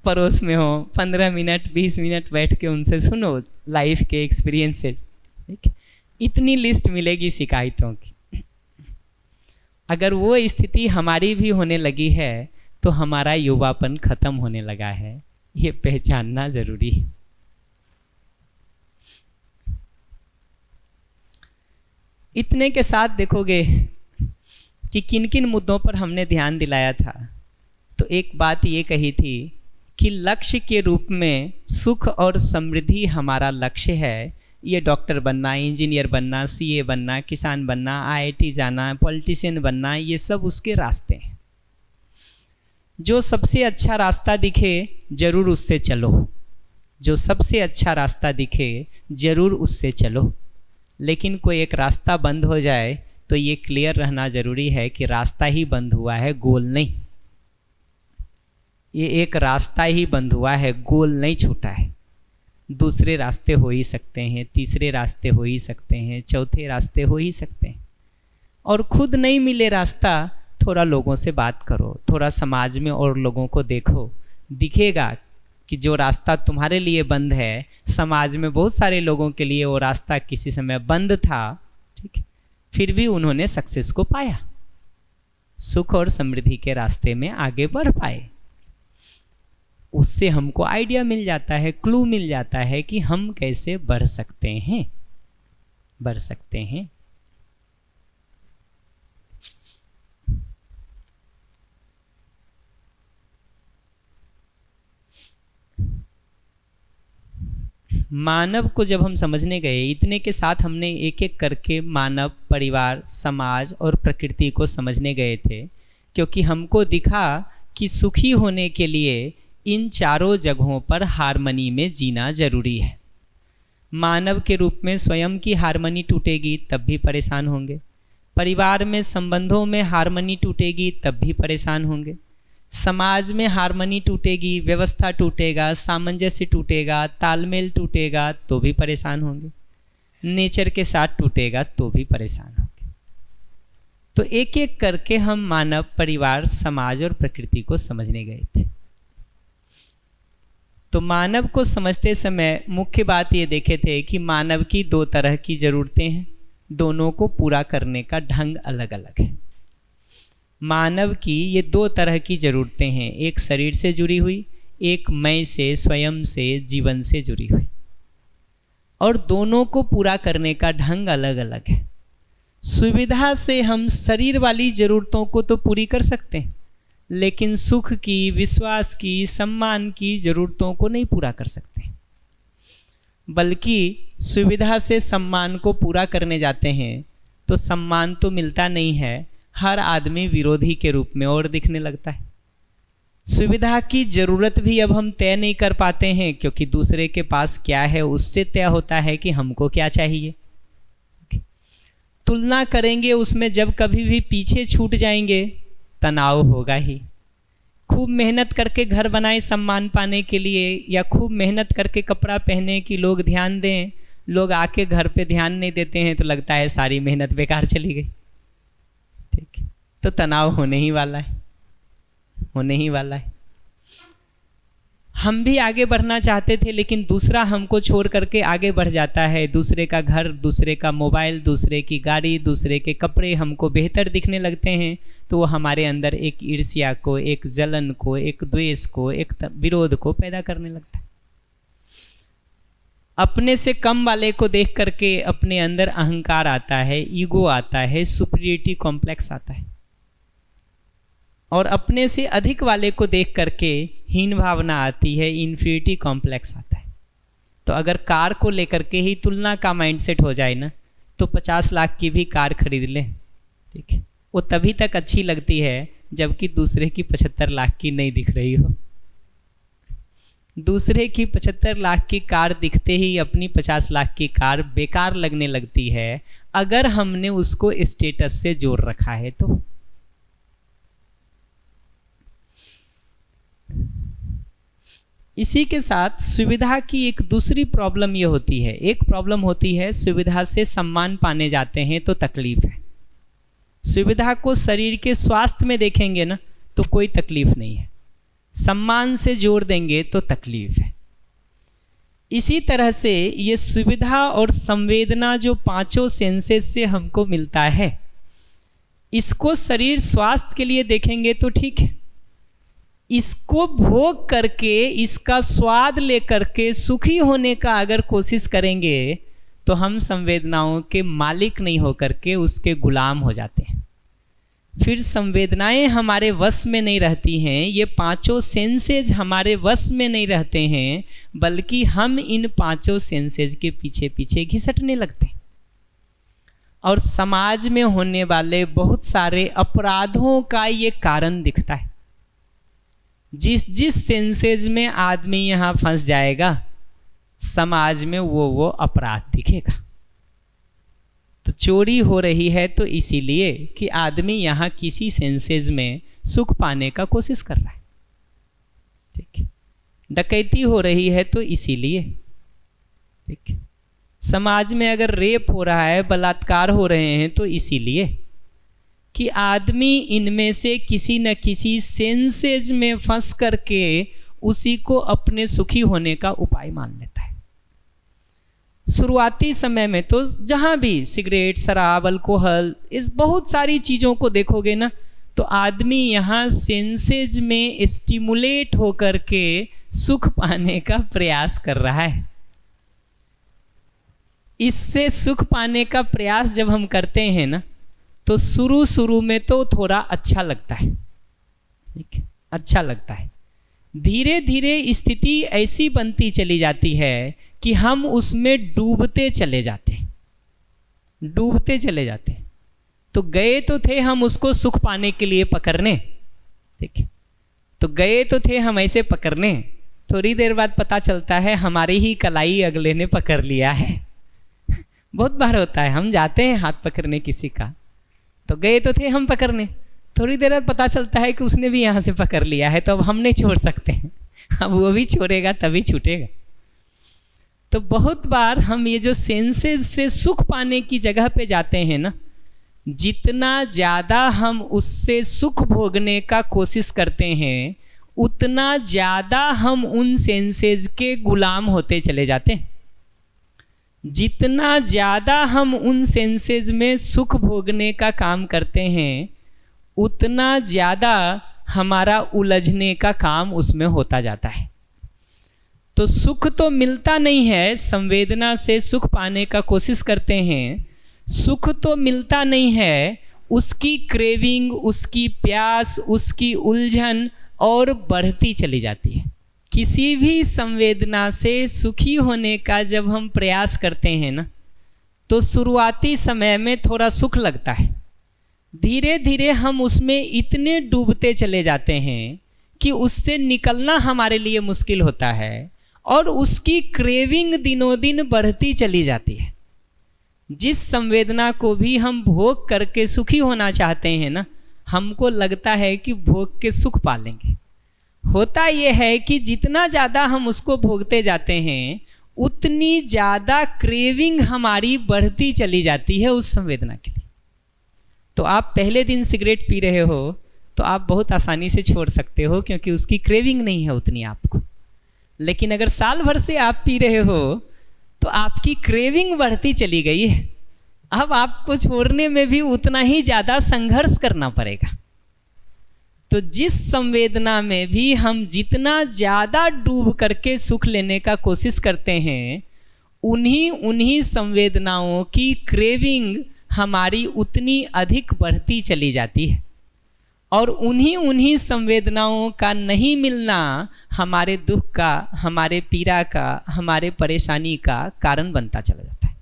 पड़ोस में हो, 15 मिनट 20 मिनट बैठ के उनसे सुनो लाइफ के एक्सपीरियंसेस, ठीक, इतनी लिस्ट मिलेगी शिकायतों की। अगर वो स्थिति हमारी भी होने लगी है तो हमारा युवापन खत्म होने लगा है, ये पहचानना जरूरी है। इतने के साथ देखोगे कि किन किन मुद्दों पर हमने ध्यान दिलाया था। तो एक बात ये कही थी कि लक्ष्य के रूप में सुख और समृद्धि हमारा लक्ष्य है। ये डॉक्टर बनना, इंजीनियर बनना, सीए बनना, किसान बनना, आईआईटी जाना, पॉलिटिशियन बनना, ये सब उसके रास्ते हैं। जो सबसे अच्छा रास्ता दिखे जरूर उससे चलो, जो सबसे अच्छा रास्ता दिखे जरूर उससे चलो। लेकिन कोई एक रास्ता बंद हो जाए तो ये क्लियर रहना जरूरी है कि रास्ता ही बंद हुआ है, गोल नहीं। ये एक रास्ता ही बंद हुआ है, गोल नहीं छूटा है। दूसरे रास्ते हो ही सकते हैं, तीसरे रास्ते हो ही सकते हैं, चौथे रास्ते हो ही सकते हैं। और खुद नहीं मिले रास्ता, थोड़ा लोगों से बात करो, थोड़ा समाज में और लोगों को देखो, दिखेगा कि जो रास्ता तुम्हारे लिए बंद है, समाज में बहुत सारे लोगों के लिए वो रास्ता किसी समय बंद था, ठीक है, फिर भी उन्होंने सक्सेस को पाया, सुख और समृद्धि के रास्ते में आगे बढ़ पाए। उससे हमको आइडिया मिल जाता है, क्लू मिल जाता है कि हम कैसे बढ़ सकते हैं, बढ़ सकते हैं। मानव को जब हम समझने गए, इतने के साथ हमने एक एक करके मानव, परिवार, समाज और प्रकृति को समझने गए थे, क्योंकि हमको दिखा कि सुखी होने के लिए इन चारों जगहों पर हार्मनी में जीना जरूरी है। मानव के रूप में स्वयं की हार्मनी टूटेगी तब भी परेशान होंगे, परिवार में संबंधों में हार्मनी टूटेगी तब भी परेशान होंगे, समाज में हार्मनी टूटेगी, व्यवस्था टूटेगा, सामंजस्य टूटेगा, तालमेल टूटेगा तो भी परेशान होंगे, नेचर के साथ टूटेगा तो भी परेशान होंगे। तो एक एक करके हम मानव, परिवार, समाज और प्रकृति को समझने गए थे। तो मानव को समझते समय मुख्य बात ये देखे थे कि मानव की दो तरह की ज़रूरतें हैं, दोनों को पूरा करने का ढंग अलग अलग है। मानव की ये दो तरह की ज़रूरतें हैं, एक शरीर से जुड़ी हुई, एक मैं से, स्वयं से, जीवन से जुड़ी हुई, और दोनों को पूरा करने का ढंग अलग अलग है। सुविधा से हम शरीर वाली ज़रूरतों को तो पूरी कर सकते हैं, लेकिन सुख की, विश्वास की, सम्मान की ज़रूरतों को नहीं पूरा कर सकते। बल्कि सुविधा से सम्मान को पूरा करने जाते हैं तो सम्मान तो मिलता नहीं है, हर आदमी विरोधी के रूप में और दिखने लगता है। सुविधा की ज़रूरत भी अब हम तय नहीं कर पाते हैं, क्योंकि दूसरे के पास क्या है उससे तय होता है कि हमको क्या चाहिए। तुलना करेंगे उसमें, जब कभी भी पीछे छूट जाएंगे तनाव होगा ही। खूब मेहनत करके घर बनाए सम्मान पाने के लिए, या खूब मेहनत करके कपड़ा पहने कि लोग ध्यान दें, लोग आके घर पे ध्यान नहीं देते हैं तो लगता है सारी मेहनत बेकार चली गई। ठीक है, तो तनाव होने ही वाला है, होने ही वाला है। हम भी आगे बढ़ना चाहते थे, लेकिन दूसरा हमको छोड़ करके आगे बढ़ जाता है। दूसरे का घर, दूसरे का मोबाइल, दूसरे की गाड़ी, दूसरे के कपड़े हमको बेहतर दिखने लगते हैं, तो वो हमारे अंदर एक ईर्ष्या को, एक जलन को, एक द्वेष को, एक विरोध को पैदा करने लगता है। अपने से कम वाले को देख करके अपने अंदर अहंकार आता है, ईगो आता है, सुपीरियरिटी कॉम्प्लेक्स आता है, और अपने से अधिक वाले को देख करके हीन भावना आती है, इन्फीरियरिटी कॉम्प्लेक्स आता है। तो अगर कार को लेकर के ही तुलना का माइंडसेट हो जाए ना, तो 50 लाख की भी कार खरीद लें, ठीक है, वो तभी तक अच्छी लगती है जबकि दूसरे की 75 लाख की नहीं दिख रही हो। दूसरे की 75 लाख की कार दिखते ही अपनी 50 लाख की कार बेकार लगने लगती है, अगर हमने उसको स्टेटस से जोड़ रखा है तो। इसी के साथ सुविधा की एक दूसरी प्रॉब्लम ये होती है, एक प्रॉब्लम होती है सुविधा से सम्मान पाने जाते हैं तो तकलीफ है। सुविधा को शरीर के स्वास्थ्य में देखेंगे ना तो कोई तकलीफ नहीं है, सम्मान से जोड़ देंगे तो तकलीफ है। इसी तरह से ये सुविधा और संवेदना जो पांचों सेंसेस से हमको मिलता है, इसको शरीर स्वास्थ्य के लिए देखेंगे तो ठीक है, इसको भोग करके, इसका स्वाद लेकर के सुखी होने का अगर कोशिश करेंगे तो हम संवेदनाओं के मालिक नहीं होकर के उसके गुलाम हो जाते हैं। फिर संवेदनाएं हमारे वश में नहीं रहती हैं, ये पांचों सेंसेज हमारे वश में नहीं रहते हैं, बल्कि हम इन पांचों सेंसेज के पीछे पीछे घिसटने लगते हैं। और समाज में होने वाले बहुत सारे अपराधों का ये कारण दिखता है। जिस जिस सेंसेज में आदमी यहाँ फंस जाएगा, समाज में वो अपराध दिखेगा। तो चोरी हो रही है तो इसीलिए कि आदमी यहाँ किसी सेंसेज में सुख पाने का कोशिश कर रहा है, ठीक है। डकैती हो रही है तो इसीलिए, ठीक है। समाज में अगर रेप हो रहा है, बलात्कार हो रहे हैं तो इसीलिए कि आदमी इनमें से किसी न किसी सेंसेज में फंस करके उसी को अपने सुखी होने का उपाय मान लेता है। शुरुआती समय में तो जहाँ भी सिगरेट, शराब, अल्कोहल, इस बहुत सारी चीज़ों को देखोगे ना, तो आदमी यहाँ सेंसेज में स्टिमुलेट होकर के सुख पाने का प्रयास कर रहा है। इससे सुख पाने का प्रयास जब हम करते हैं ना, तो शुरू में तो थोड़ा अच्छा लगता है, ठीक है, अच्छा लगता है। धीरे धीरे स्थिति ऐसी बनती चली जाती है कि हम उसमें डूबते चले जाते हैं, डूबते चले जाते हैं। तो गए तो थे हम उसको सुख पाने के लिए पकड़ने, ठीक है, तो गए तो थे हम ऐसे पकड़ने, थोड़ी देर बाद पता चलता है हमारी ही कलाई अगले ने पकड़ लिया है। बहुत बार होता है, हम जाते हैं हाथ पकड़ने किसी का, तो गए तो थे हम पकड़ने, थोड़ी देर बाद पता चलता है कि उसने भी यहाँ से पकड़ लिया है, तो अब हम नहीं छोड़ सकते हैं, अब वो भी छोड़ेगा तभी छूटेगा। तो बहुत बार हम ये जो सेंसेस से सुख पाने की जगह पे जाते हैं ना, जितना ज़्यादा हम उससे सुख भोगने का कोशिश करते हैं, उतना ज़्यादा हम उन सेंसेस के गुलाम होते चले जाते हैं। जितना ज़्यादा हम उन सेंसेस में सुख भोगने का काम करते हैं, उतना ज़्यादा हमारा उलझने का काम उसमें होता जाता है। तो सुख तो मिलता नहीं है, संवेदना से सुख पाने का कोशिश करते हैं, सुख तो मिलता नहीं है, उसकी क्रेविंग, उसकी प्यास, उसकी उलझन और बढ़ती चली जाती है। किसी भी संवेदना से सुखी होने का जब हम प्रयास करते हैं ना, तो शुरुआती समय में थोड़ा सुख लगता है, धीरे धीरे हम उसमें इतने डूबते चले जाते हैं कि उससे निकलना हमारे लिए मुश्किल होता है, और उसकी क्रेविंग दिनों दिन बढ़ती चली जाती है। जिस संवेदना को भी हम भोग करके सुखी होना चाहते हैं ना, हमको लगता है कि भोग के सुख पालेंगे। होता यह है कि जितना ज़्यादा हम उसको भोगते जाते हैं, उतनी ज़्यादा क्रेविंग हमारी बढ़ती चली जाती है उस संवेदना के लिए। तो आप पहले दिन सिगरेट पी रहे हो तो आप बहुत आसानी से छोड़ सकते हो, क्योंकि उसकी क्रेविंग नहीं है उतनी आपको। लेकिन अगर साल भर से आप पी रहे हो तो आपकी क्रेविंग बढ़ती चली गई है, अब आपको छोड़ने में भी उतना ही ज़्यादा संघर्ष करना पड़ेगा। तो जिस संवेदना में भी हम जितना ज़्यादा डूब करके सुख लेने का कोशिश करते हैं, उन्हीं संवेदनाओं की क्रेविंग हमारी उतनी अधिक बढ़ती चली जाती है, और उन्हीं संवेदनाओं का नहीं मिलना हमारे दुख का, हमारे पीड़ा का, हमारे परेशानी का कारण बनता चला जाता है।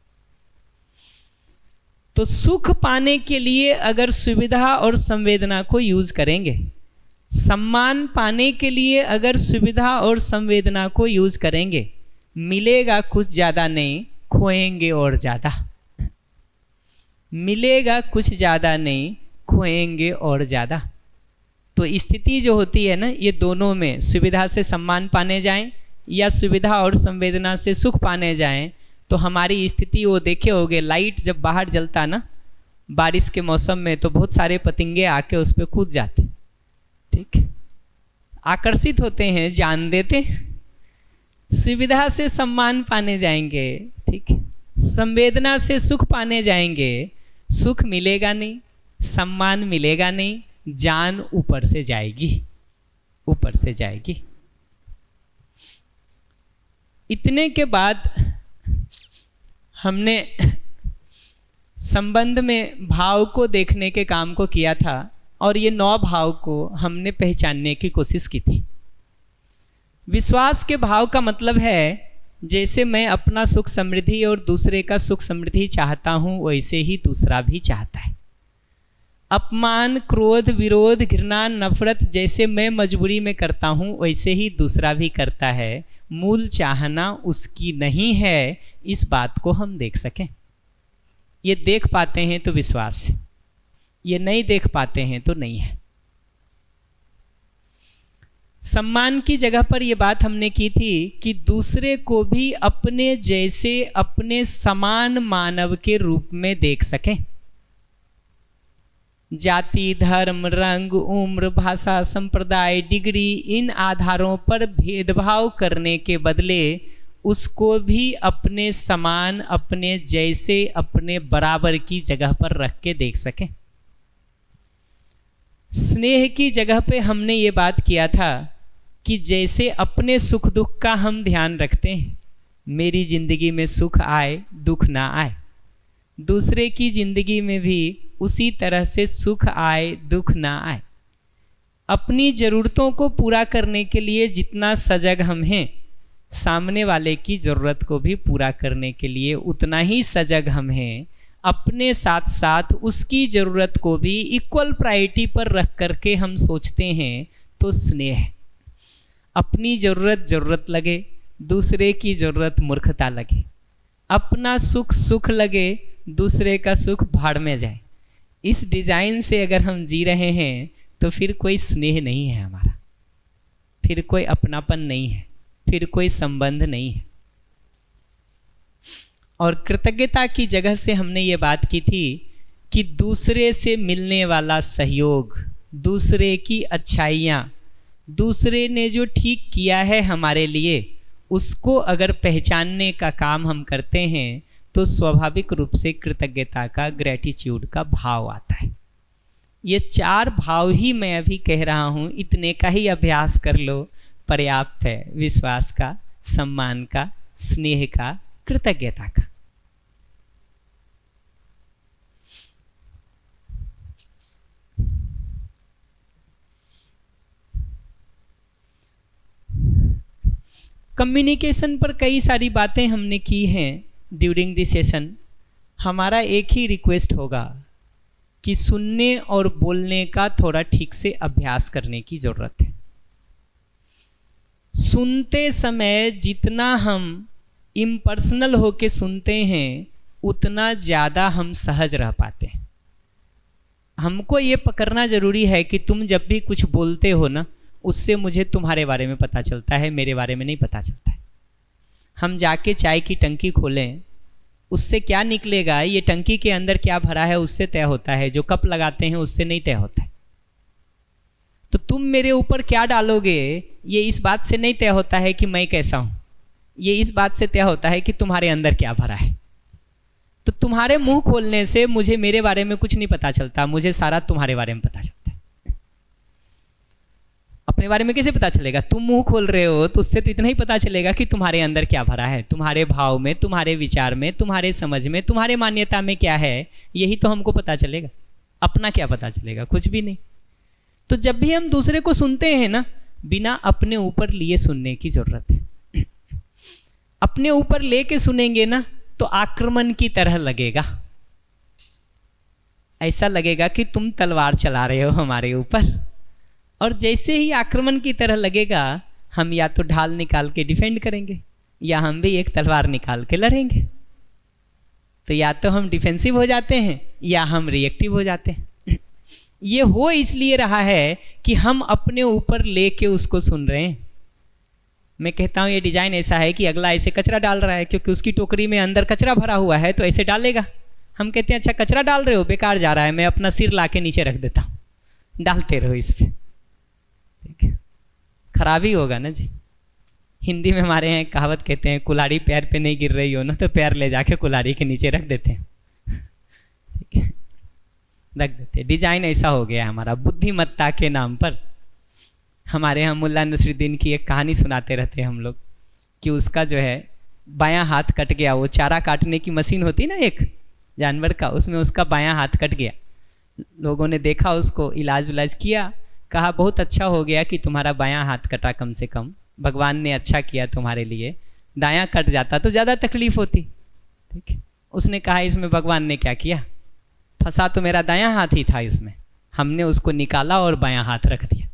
तो सुख पाने के लिए अगर सुविधा और संवेदना को यूज करेंगे, सम्मान पाने के लिए अगर सुविधा और संवेदना को यूज करेंगे, मिलेगा कुछ ज़्यादा नहीं, खोएंगे और ज़्यादा। मिलेगा कुछ ज़्यादा नहीं, खोएंगे और ज़्यादा। तो स्थिति जो होती है ना, ये दोनों में, सुविधा से सम्मान पाने जाएं या सुविधा और संवेदना से सुख पाने जाएं, तो हमारी स्थिति वो देखे होगे, लाइट जब बाहर जलता ना बारिश के मौसम में, तो बहुत सारे पतंगे आके उस पर कूद जाते, ठीक, आकर्षित होते हैं, जान देते। सुविधा से सम्मान पाने जाएंगे, ठीक, संवेदना से सुख पाने जाएंगे, सुख मिलेगा नहीं, सम्मान मिलेगा नहीं, जान ऊपर से जाएगी, ऊपर से जाएगी। इतने के बाद हमने संबंध में भाव को देखने के काम को किया था, और ये 9 भाव को हमने पहचानने की कोशिश की थी। विश्वास के भाव का मतलब है, जैसे मैं अपना सुख समृद्धि और दूसरे का सुख समृद्धि चाहता हूँ, वैसे ही दूसरा भी चाहता है। अपमान, क्रोध, विरोध, घृणा, नफरत जैसे मैं मजबूरी में करता हूँ, वैसे ही दूसरा भी करता है। मूल चाहना उसकी नहीं है, इस बात को हम देख सकें। ये देख पाते हैं तो विश्वास है, ये नहीं देख पाते हैं तो नहीं है। सम्मान की जगह पर यह बात हमने की थी कि दूसरे को भी अपने जैसे, अपने समान मानव के रूप में देख सकें। जाति, धर्म, रंग, उम्र, भाषा, संप्रदाय, डिग्री, इन आधारों पर भेदभाव करने के बदले उसको भी अपने समान, अपने जैसे, अपने बराबर की जगह पर रख के देख सकें। स्नेह की जगह पे हमने ये बात किया था कि जैसे अपने सुख दुख का हम ध्यान रखते हैं, मेरी जिंदगी में सुख आए दुख ना आए, दूसरे की जिंदगी में भी उसी तरह से सुख आए दुख ना आए। अपनी ज़रूरतों को पूरा करने के लिए जितना सजग हम हैं, सामने वाले की ज़रूरत को भी पूरा करने के लिए उतना ही सजग हम हैं। अपने साथ साथ उसकी ज़रूरत को भी इक्वल प्रायोरिटी पर रख करके हम सोचते हैं तो स्नेह। अपनी ज़रूरत लगे, दूसरे की ज़रूरत मूर्खता लगे। अपना सुख सुख लगे, दूसरे का सुख भाड़ में जाए। इस डिज़ाइन से अगर हम जी रहे हैं तो फिर कोई स्नेह नहीं है हमारा, फिर कोई अपनापन नहीं है, फिर कोई संबंध नहीं है। और कृतज्ञता की जगह से हमने ये बात की थी कि दूसरे से मिलने वाला सहयोग, दूसरे की अच्छाइयाँ, दूसरे ने जो ठीक किया है हमारे लिए, उसको अगर पहचानने का काम हम करते हैं तो स्वाभाविक रूप से कृतज्ञता का, ग्रेटिट्यूड का भाव आता है। ये 4 भाव ही मैं अभी कह रहा हूँ, इतने का ही अभ्यास कर लो, पर्याप्त है। विश्वास का, सम्मान का, स्नेह का, कृतज्ञता का। कम्युनिकेशन पर कई सारी बातें हमने की हैं ड्यूरिंग द सेशन। हमारा एक ही रिक्वेस्ट होगा कि सुनने और बोलने का थोड़ा ठीक से अभ्यास करने की ज़रूरत है। सुनते समय जितना हम इम्पर्सनल होके सुनते हैं, उतना ज़्यादा हम सहज रह पाते हैं। हमको ये पकड़ना ज़रूरी है कि तुम जब भी कुछ बोलते हो ना, उससे मुझे तुम्हारे बारे में पता चलता है, मेरे बारे में नहीं पता चलता है। हम जाके चाय की टंकी खोलें, उससे क्या निकलेगा, ये टंकी के अंदर क्या भरा है उससे तय होता है, जो कप लगाते हैं उससे नहीं तय होता है। तो तुम मेरे ऊपर क्या डालोगे, ये इस बात से नहीं तय होता है कि मैं कैसा हूँ, ये इस बात से तय होता है कि तुम्हारे अंदर क्या भरा है। तो तुम्हारे मुंह खोलने से मुझे मेरे बारे में कुछ नहीं पता चलता, मुझे सारा तुम्हारे बारे में पता चलता है। अपने बारे में कैसे पता चलेगा? तुम मुंह खोल रहे हो तो उससे तो इतना ही पता चलेगा कि तुम्हारे अंदर क्या भरा है, तुम्हारे भाव में, तुम्हारे विचार में, तुम्हारे समझ में, तुम्हारे मान्यता में क्या है, यही तो हमको पता चलेगा। अपना क्या पता चलेगा? कुछ भी नहीं। तो जब भी हम दूसरे को सुनते हैं ना, बिना अपने ऊपर लिए सुनने की जरूरत है। अपने ऊपर लेके सुनेंगे ना तो आक्रमण की तरह लगेगा, ऐसा लगेगा कि तुम तलवार चला रहे हो हमारे ऊपर। और जैसे ही आक्रमण की तरह लगेगा, हम या तो ढाल निकाल के डिफेंड करेंगे या हम भी एक तलवार निकाल के लड़ेंगे। तो या तो हम डिफेंसिव हो जाते हैं या हम रिएक्टिव हो जाते हैं। ये हो इसलिए रहा है कि हम अपने ऊपर लेके उसको सुन रहे हैं। मैं कहता हूँ ये डिजाइन ऐसा है कि अगला ऐसे कचरा डाल रहा है, क्योंकि उसकी टोकरी में अंदर कचरा भरा हुआ है तो ऐसे डालेगा। हम कहते हैं अच्छा कचरा डाल रहे हो, बेकार जा रहा है, मैं अपना सिर ला के नीचे रख देता हूँ, डालते रहो इस पर, ठीक है, खराबी होगा ना जी। हिंदी में हमारे यहाँ कहावत कहते हैं, कुल्हाड़ी पैर पे नहीं गिर रही हो ना तो पैर ले जाके कुल्हाड़ी के नीचे रख देते हैं, ठीक है, रख देते। डिजाइन ऐसा हो गया हमारा बुद्धिमत्ता के नाम पर। हमारे यहाँ मुल्ला नसरुद्दीन की एक कहानी सुनाते रहते हैं हम लोग कि उसका जो है बायां हाथ कट गया। वो चारा काटने की मशीन होती ना एक जानवर का, उसमें उसका बायां हाथ कट गया। लोगों ने देखा उसको, इलाज उलाज किया, कहा बहुत अच्छा हो गया कि तुम्हारा बायां हाथ कटा, कम से कम भगवान ने अच्छा किया तुम्हारे लिए, दायां कट जाता तो ज़्यादा तकलीफ होती, ठीक है। उसने कहा इसमें भगवान ने क्या किया, फंसा तो मेरा दायां हाथ ही था इसमें, हमने उसको निकाला और बायां हाथ रख दिया।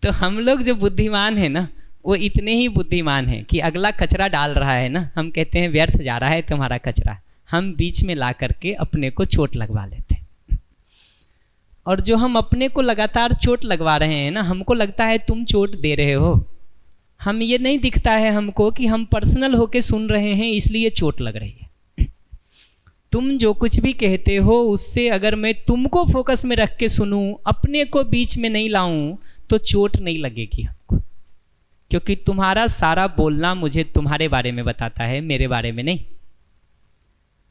तो हम लोग जो बुद्धिमान है ना, वो इतने ही बुद्धिमान हैं कि अगला कचरा डाल रहा है ना, हम कहते हैं व्यर्थ जा रहा है तुम्हारा कचरा, हम बीच में ला करके अपने को चोट लगवा लेते हैं। और जो हम अपने को लगातार चोट लगवा रहे हैं ना, हमको लगता है तुम चोट दे रहे हो, हम ये नहीं दिखता है हमको कि हम पर्सनल होके सुन रहे हैं इसलिए चोट लग रही है। तुम जो कुछ भी कहते हो उससे अगर मैं तुमको फोकस में रख के सुनूं, अपने को बीच में नहीं लाऊं, तो चोट नहीं लगेगी हमको। क्योंकि तुम्हारा सारा बोलना मुझे तुम्हारे बारे में बताता है, मेरे बारे में नहीं।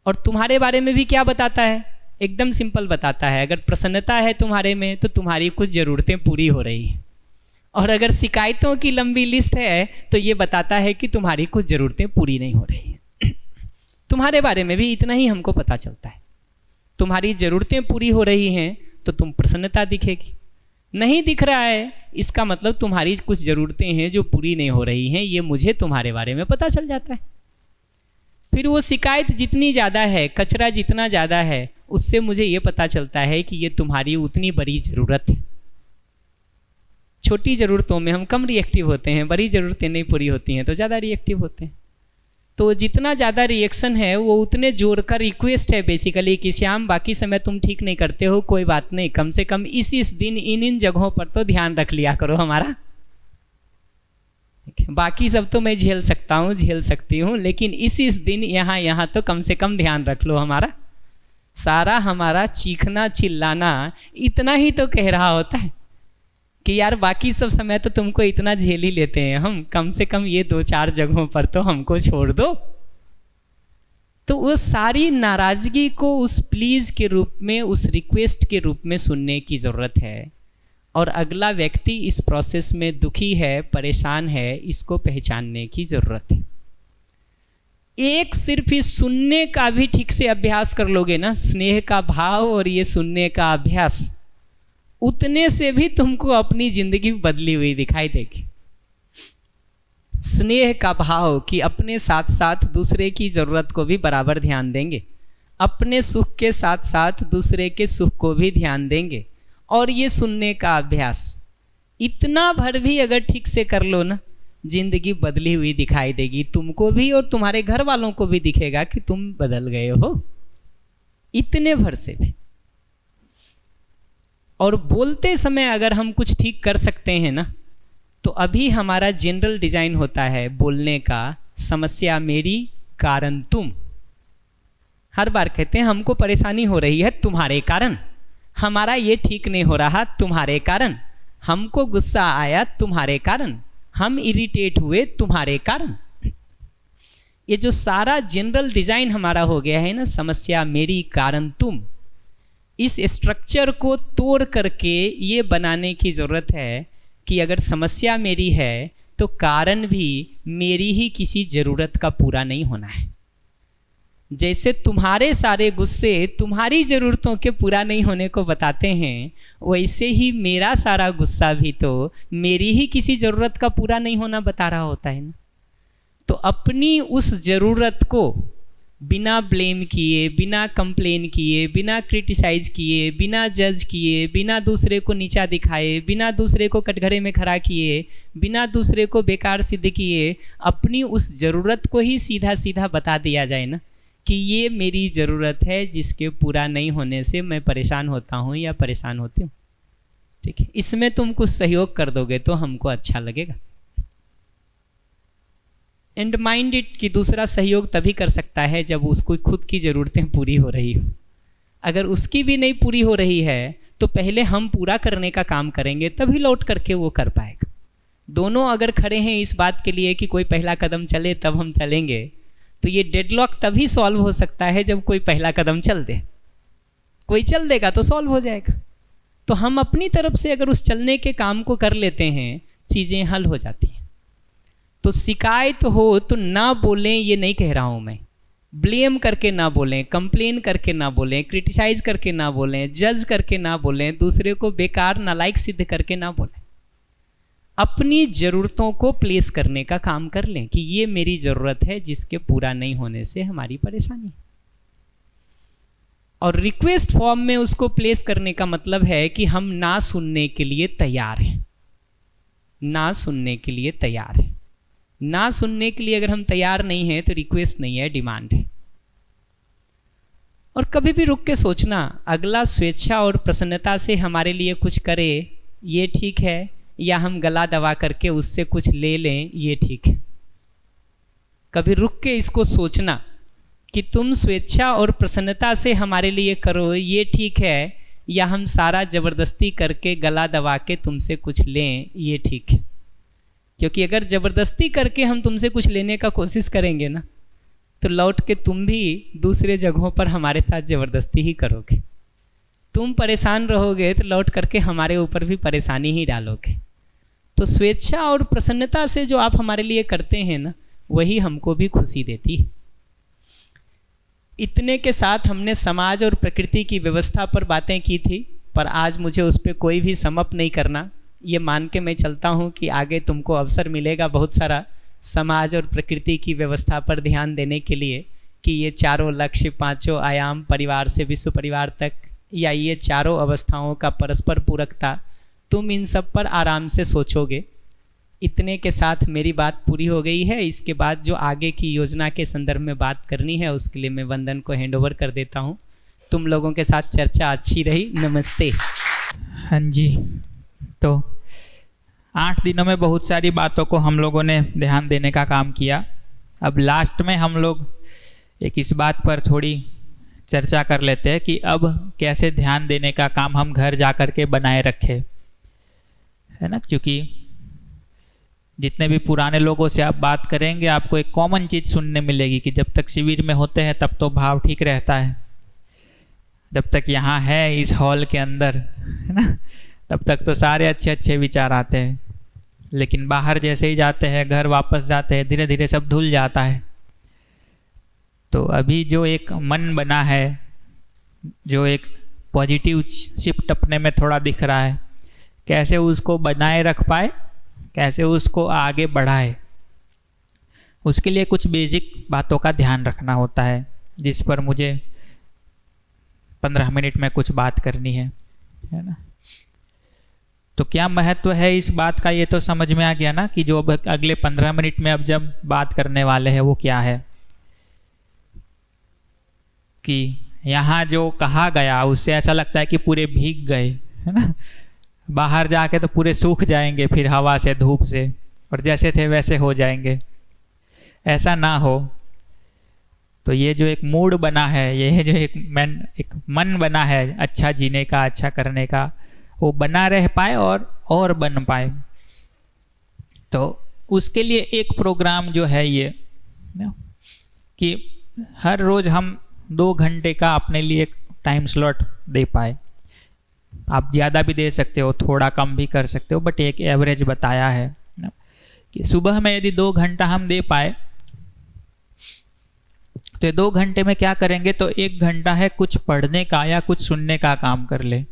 और तुम्हारे बारे में भी क्या बताता है? एकदम सिंपल बताता है, अगर प्रसन्नता है तुम्हारे में तो तुम्हारी कुछ ज़रूरतें पूरी हो रही हैं, और अगर शिकायतों की लंबी लिस्ट है तो ये बताता है कि तुम्हारी कुछ ज़रूरतें पूरी नहीं हो रही हैं। तुम्हारे बारे में भी इतना ही हमको पता चलता है। तुम्हारी ज़रूरतें पूरी हो रही हैं तो तुम प्रसन्नता दिखेगी, नहीं दिख रहा है इसका मतलब तुम्हारी कुछ ज़रूरतें हैं जो पूरी नहीं हो रही हैं, ये मुझे तुम्हारे बारे में पता चल जाता है। फिर वो शिकायत जितनी ज़्यादा है, कचरा जितना ज़्यादा है, उससे मुझे ये पता चलता है कि ये तुम्हारी उतनी बड़ी ज़रूरत है। छोटी ज़रूरतों में हम कम रिएक्टिव होते हैं, बड़ी ज़रूरतें नहीं पूरी होती हैं तो ज़्यादा रिएक्टिव होते हैं। तो जितना ज़्यादा रिएक्शन है वो उतने जोर का रिक्वेस्ट है बेसिकली कि श्याम बाकी समय तुम ठीक नहीं करते हो, कोई बात नहीं, कम से कम इस दिन इन जगहों पर तो ध्यान रख लिया करो हमारा। बाकी सब तो मैं झेल सकता हूँ, झेल सकती हूँ, लेकिन इस दिन यहाँ तो कम से कम ध्यान रख लो हमारा। सारा हमारा चीखना चिल्लाना इतना ही तो कह रहा होता है कि यार बाकी सब समय तो तुमको इतना झेल ही लेते हैं हम, कम से कम ये 2-4 जगहों पर तो हमको छोड़ दो। तो वो सारी नाराजगी को उस प्लीज के रूप में, उस रिक्वेस्ट के रूप में सुनने की ज़रूरत है। और अगला व्यक्ति इस प्रोसेस में दुखी है, परेशान है, इसको पहचानने की ज़रूरत है। एक सिर्फ इस सुनने का भी ठीक से अभ्यास कर लोगे ना, स्नेह का भाव और ये सुनने का अभ्यास, उतने से भी तुमको अपनी जिंदगी बदली हुई दिखाई देगी। स्नेह का भाव कि अपने साथ साथ दूसरे की ज़रूरत को भी बराबर ध्यान देंगे, अपने सुख के साथ साथ दूसरे के सुख को भी ध्यान देंगे। और ये सुनने का अभ्यास इतना भर भी अगर ठीक से कर लो ना, जिंदगी बदली हुई दिखाई देगी तुमको भी, और तुम्हारे घर वालों को भी दिखेगा कि तुम बदल गए हो, इतने भर से भी। और बोलते समय अगर हम कुछ ठीक कर सकते हैं ना, तो अभी हमारा जनरल डिजाइन होता है बोलने का, समस्या मेरी कारण तुम। हर बार कहते हैं हमको परेशानी हो रही है तुम्हारे कारण, हमारा ये ठीक नहीं हो रहा तुम्हारे कारण, हमको गुस्सा आया तुम्हारे कारण, हम इरिटेट हुए तुम्हारे कारण। ये जो सारा जनरल डिजाइन हमारा हो गया है ना, समस्या मेरी कारण तुम, इस स्ट्रक्चर को तोड़ करके ये बनाने की ज़रूरत है कि अगर समस्या मेरी है तो कारण भी मेरी ही किसी ज़रूरत का पूरा नहीं होना है। जैसे तुम्हारे सारे गुस्से तुम्हारी ज़रूरतों के पूरा नहीं होने को बताते हैं, वैसे ही मेरा सारा गुस्सा भी तो मेरी ही किसी ज़रूरत का पूरा नहीं होना बता रहा होता है ना। तो अपनी उस ज़रूरत को बिना ब्लेम किए, बिना कंप्लेन किए, बिना क्रिटिसाइज किए, बिना जज किए, बिना दूसरे को नीचा दिखाए, बिना दूसरे को कटघरे में खड़ा किए, बिना दूसरे को बेकार सिद्ध किए, अपनी उस ज़रूरत को ही सीधा सीधा बता दिया जाए ना कि ये मेरी ज़रूरत है जिसके पूरा नहीं होने से मैं परेशान होता हूँ या परेशान होती हूँ। ठीक है, इसमें तुम कुछ सहयोग कर दोगे तो हमको अच्छा लगेगा। एंड माइंड इट कि दूसरा सहयोग तभी कर सकता है जब उसको खुद की ज़रूरतें पूरी हो रही हो। अगर उसकी भी नहीं पूरी हो रही है तो पहले हम पूरा करने का काम करेंगे, तभी लौट करके वो कर पाएगा। दोनों अगर खड़े हैं इस बात के लिए कि कोई पहला कदम चले तब हम चलेंगे, तो ये डेडलॉक तभी सॉल्व हो सकता है जब कोई पहला कदम चल दे। कोई चल देगा तो सॉल्व हो जाएगा। तो हम अपनी तरफ से अगर उस चलने के काम को कर लेते हैं, चीज़ें हल हो जाती हैं। तो शिकायत हो तो ना बोलें, ये नहीं कह रहा हूँ मैं। ब्लेम करके ना बोलें, कंप्लेन करके ना बोलें, क्रिटिसाइज करके ना बोलें, जज करके ना बोलें, दूसरे को बेकार नालायक सिद्ध करके ना बोलें। अपनी ज़रूरतों को प्लेस करने का काम कर लें कि ये मेरी ज़रूरत है जिसके पूरा नहीं होने से हमारी परेशानी। और रिक्वेस्ट फॉर्म में उसको प्लेस करने का मतलब है कि हम ना सुनने के लिए तैयार हैं, ना सुनने के लिए तैयार हैं। ना सुनने के लिए अगर हम तैयार नहीं हैं तो रिक्वेस्ट नहीं है, डिमांड है। और कभी भी रुक के सोचना, अगला स्वेच्छा और प्रसन्नता से हमारे लिए कुछ करे ये ठीक है, या हम गला दबा करके उससे कुछ ले लें ये ठीक है। कभी रुक के इसको सोचना कि तुम स्वेच्छा और प्रसन्नता से हमारे लिए करो ये ठीक है, या हम सारा जबरदस्ती करके गला दबा के तुमसे कुछ लें ये ठीक है। क्योंकि अगर ज़बरदस्ती करके हम तुमसे कुछ लेने का कोशिश करेंगे ना, तो लौट के तुम भी दूसरे जगहों पर हमारे साथ ज़बरदस्ती ही करोगे। तुम परेशान रहोगे तो लौट करके हमारे ऊपर भी परेशानी ही डालोगे। तो स्वेच्छा और प्रसन्नता से जो आप हमारे लिए करते हैं ना, वही हमको भी खुशी देती है। इतने के साथ हमने समाज और प्रकृति की व्यवस्था पर बातें की थी, पर आज मुझे उस पर कोई भी समअप नहीं करना। ये मान के मैं चलता हूँ कि आगे तुमको अवसर मिलेगा बहुत सारा समाज और प्रकृति की व्यवस्था पर ध्यान देने के लिए, कि ये चारों लक्ष्य, पांचों आयाम, परिवार से विश्व परिवार तक, या ये चारों अवस्थाओं का परस्पर पूरकता, तुम इन सब पर आराम से सोचोगे। इतने के साथ मेरी बात पूरी हो गई है। इसके बाद जो आगे की योजना के संदर्भ में बात करनी है, उसके लिए मैं वंदन को हैंडओवर कर देता हूँ। तुम लोगों के साथ चर्चा अच्छी रही। नमस्ते। हाँ जी, तो 8 दिनों में बहुत सारी बातों को हम लोगों ने ध्यान देने का काम किया। अब लास्ट में हम लोग एक इस बात पर थोड़ी चर्चा कर लेते हैं कि अब कैसे ध्यान देने का काम हम घर जा कर के बनाए रखें, है ना। क्योंकि जितने भी पुराने लोगों से आप बात करेंगे, आपको एक कॉमन चीज़ सुनने मिलेगी कि जब तक शिविर में होते हैं तब तो भाव ठीक रहता है, जब तक यहाँ है इस हॉल के अंदर, है ना, तब तक तो सारे अच्छे अच्छे विचार आते हैं। लेकिन बाहर जैसे ही जाते हैं, घर वापस जाते हैं, धीरे धीरे सब धुल जाता है। तो अभी जो एक मन बना है, जो एक पॉजिटिव शिफ्ट अपने में थोड़ा दिख रहा है, कैसे उसको बनाए रख पाए, कैसे उसको आगे बढ़ाए, उसके लिए कुछ बेसिक बातों का ध्यान रखना होता है, जिस पर मुझे 15 मिनट में कुछ बात करनी है ना। तो क्या महत्व है इस बात का, ये तो समझ में आ गया ना, कि जो अब अगले 15 मिनट में अब जब बात करने वाले हैं वो क्या है। कि यहाँ जो कहा गया उससे ऐसा लगता है कि पूरे भीग गए, है ना, बाहर जाके तो पूरे सूख जाएंगे फिर हवा से, धूप से, और जैसे थे वैसे हो जाएंगे। ऐसा ना हो। तो ये जो एक मूड बना है, ये जो एक मन बना है अच्छा जीने का, अच्छा करने का, वो बना रह पाए और बन पाए। तो उसके लिए एक प्रोग्राम जो है ये कि हर रोज हम 2 घंटे का अपने लिए टाइम स्लॉट दे पाए। आप ज़्यादा भी दे सकते हो, थोड़ा कम भी कर सकते हो, बट एक एवरेज बताया है ना, कि सुबह में यदि 2 घंटा हम दे पाए तो 2 घंटे में क्या करेंगे, तो 1 घंटा है कुछ पढ़ने का या कुछ सुनने का काम कर ले।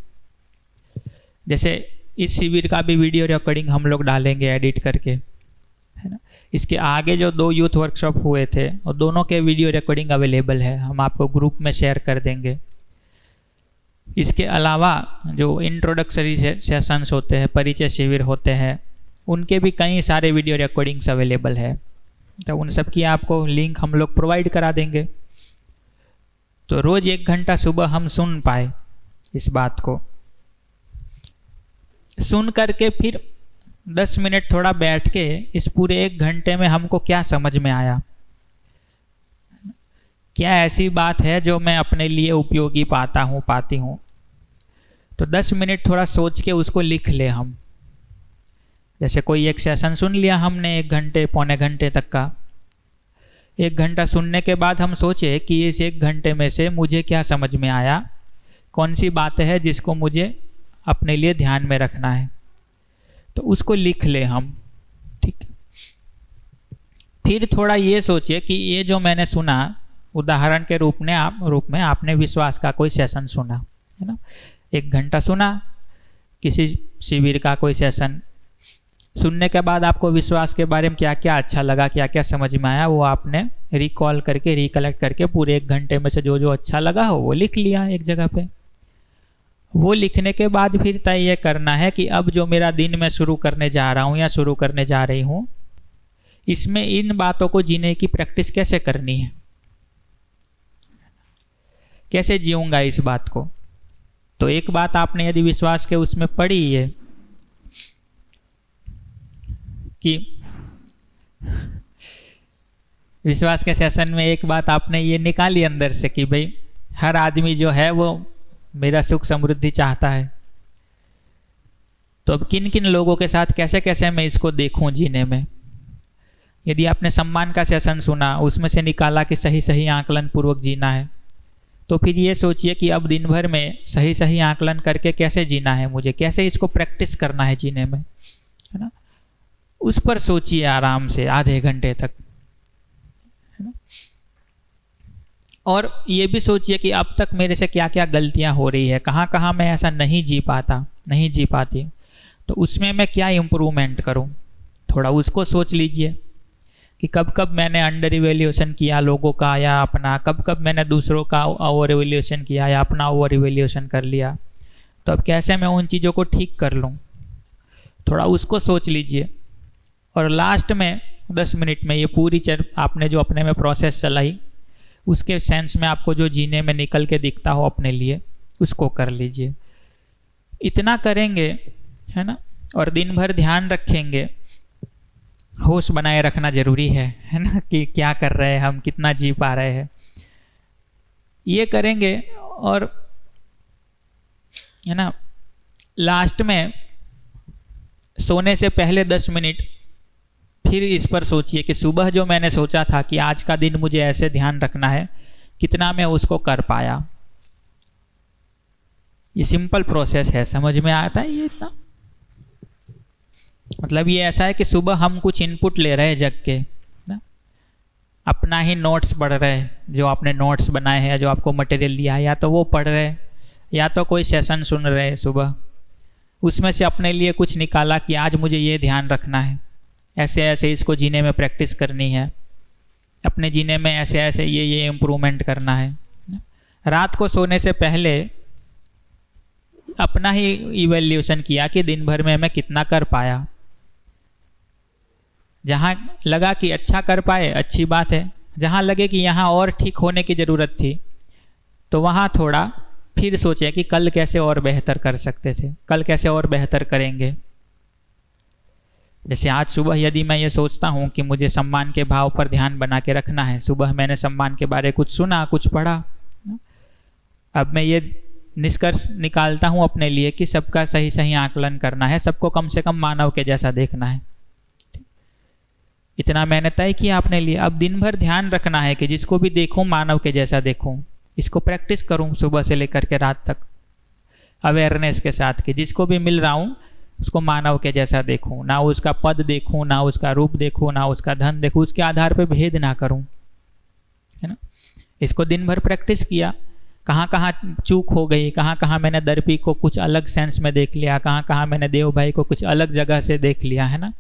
जैसे इस शिविर का भी वीडियो रिकॉर्डिंग हम लोग डालेंगे एडिट करके, है ना। इसके आगे जो 2 यूथ वर्कशॉप हुए थे और दोनों के वीडियो रिकॉर्डिंग अवेलेबल है, हम आपको ग्रुप में शेयर कर देंगे। इसके अलावा जो इंट्रोडक्टरी सेशंस होते हैं, परिचय शिविर होते हैं, उनके भी कई सारे वीडियो रिकॉर्डिंग्स अवेलेबल है। तो उन सब की आपको लिंक हम लोग प्रोवाइड करा देंगे। तो रोज 1 घंटा सुबह हम सुन पाए इस बात को, सुन करके फिर 10 मिनट थोड़ा बैठ के इस पूरे 1 घंटे में हमको क्या समझ में आया, क्या ऐसी बात है जो मैं अपने लिए उपयोगी पाती हूँ। तो 10 मिनट थोड़ा सोच के उसको लिख ले हम। जैसे कोई एक सेशन सुन लिया हमने 1 घंटे, पौने घंटे तक का, 1 घंटा सुनने के बाद हम सोचे कि इस 1 घंटे में से मुझे क्या समझ में आया, कौन सी बात है जिसको मुझे अपने लिए ध्यान में रखना है, तो उसको लिख ले हम, ठीक। फिर थोड़ा ये सोचिए कि ये जो मैंने सुना, उदाहरण के रूप में आपने विश्वास का कोई सेशन सुना, है ना, 1 घंटा सुना किसी शिविर का कोई सेशन, सुनने के बाद आपको विश्वास के बारे में क्या क्या अच्छा लगा, क्या क्या समझ में आया, वो आपने रिकॉल करके, रिकलेक्ट करके पूरे 1 घंटे में से जो जो अच्छा लगा हो वो लिख लिया एक जगह पे। वो लिखने के बाद फिर तय ये करना है कि अब जो मेरा दिन मैं शुरू करने जा रहा हूँ या शुरू करने जा रही हूँ, इसमें इन बातों को जीने की प्रैक्टिस कैसे करनी है, कैसे जीऊंगा इस बात को। तो एक बात आपने यदि विश्वास के उसमें पढ़ी है कि विश्वास के सेशन में एक बात आपने ये निकाली अंदर से कि भाई हर आदमी जो है वो मेरा सुख समृद्धि चाहता है। तो अब किन किन लोगों के साथ कैसे कैसे मैं इसको देखूं जीने में। यदि आपने सम्मान का सेशन सुना, उसमें से निकाला कि सही सही आकलन पूर्वक जीना है, तो फिर ये सोचिए कि अब दिन भर में सही सही आकलन करके कैसे जीना है मुझे, कैसे इसको प्रैक्टिस करना है जीने में, है ना। उस पर सोचिए आराम से आधे घंटे तक, है ना। और ये भी सोचिए कि अब तक मेरे से क्या क्या गलतियां हो रही है, कहाँ कहाँ मैं ऐसा नहीं जी पाती, तो उसमें मैं क्या इम्प्रूवमेंट करूँ, थोड़ा उसको सोच लीजिए कि कब कब मैंने अंडर इवेल्यूएशन किया लोगों का या अपना, कब कब मैंने दूसरों का ओवर इवेल्यूएशन किया या अपना ओवर इवेल्यूएशन कर लिया, तो अब कैसे मैं उन चीज़ों को ठीक कर लूँ, थोड़ा उसको सोच लीजिए। और लास्ट में 10 मिनट में ये पूरी आपने जो अपने में प्रोसेस चलाई, उसके सेंस में आपको जो जीने में निकल के दिखता हो अपने लिए, उसको कर लीजिए। इतना करेंगे, है ना। और दिन भर ध्यान रखेंगे, होश बनाए रखना जरूरी है ना, कि क्या कर रहे हैं हम, कितना जी पा रहे हैं, ये करेंगे। और है ना, लास्ट में सोने से पहले 10 मिनट फिर इस पर सोचिए कि सुबह जो मैंने सोचा था कि आज का दिन मुझे ऐसे ध्यान रखना है, कितना मैं उसको कर पाया। ये सिंपल प्रोसेस है, समझ में आता है ये इतना। मतलब ये ऐसा है कि सुबह हम कुछ इनपुट ले रहे हैं जग के ना, अपना ही नोट्स पढ़ रहे हैं, जो आपने नोट्स बनाए हैं, जो आपको मटेरियल दिया है, या तो वो पढ़ रहे हैं या तो कोई सेशन सुन रहे हैं सुबह, उसमें से अपने लिए कुछ निकाला कि आज मुझे ये ध्यान रखना है, ऐसे ऐसे इसको जीने में प्रैक्टिस करनी है, अपने जीने में ऐसे ऐसे ये इम्प्रूवमेंट करना है। रात को सोने से पहले अपना ही इवैल्यूएशन किया कि दिन भर में मैं कितना कर पाया। जहाँ लगा कि अच्छा कर पाए अच्छी बात है, जहाँ लगे कि यहाँ और ठीक होने की ज़रूरत थी, तो वहाँ थोड़ा फिर सोचे कि कल कैसे और बेहतर कर सकते थे, कल कैसे और बेहतर करेंगे। जैसे आज सुबह यदि मैं ये सोचता हूँ कि मुझे सम्मान के भाव पर ध्यान बना के रखना है, सुबह मैंने सम्मान के बारे कुछ सुना, कुछ पढ़ा, अब मैं ये निष्कर्ष निकालता हूँ अपने लिए कि सबका सही सही आकलन करना है, सबको कम से कम मानव के जैसा देखना है। इतना मैंने तय किया अपने लिए। अब दिन भर ध्यान रखना है कि जिसको भी देखूं मानव के जैसा देखूं, इसको प्रैक्टिस करूं सुबह से लेकर के रात तक अवेयरनेस के साथ, कि जिसको भी मिल रहा हूं उसको मानव के जैसा देखूं, ना उसका पद देखूं, ना उसका रूप देखूं, ना उसका धन देखूं, उसके आधार पर भेद ना करूं, है ना। इसको दिन भर प्रैक्टिस किया, कहाँ कहाँ चूक हो गई, कहाँ कहाँ मैंने दर्पी को कुछ अलग सेंस में देख लिया, कहाँ कहाँ मैंने देव भाई को कुछ अलग जगह से देख लिया, है ना।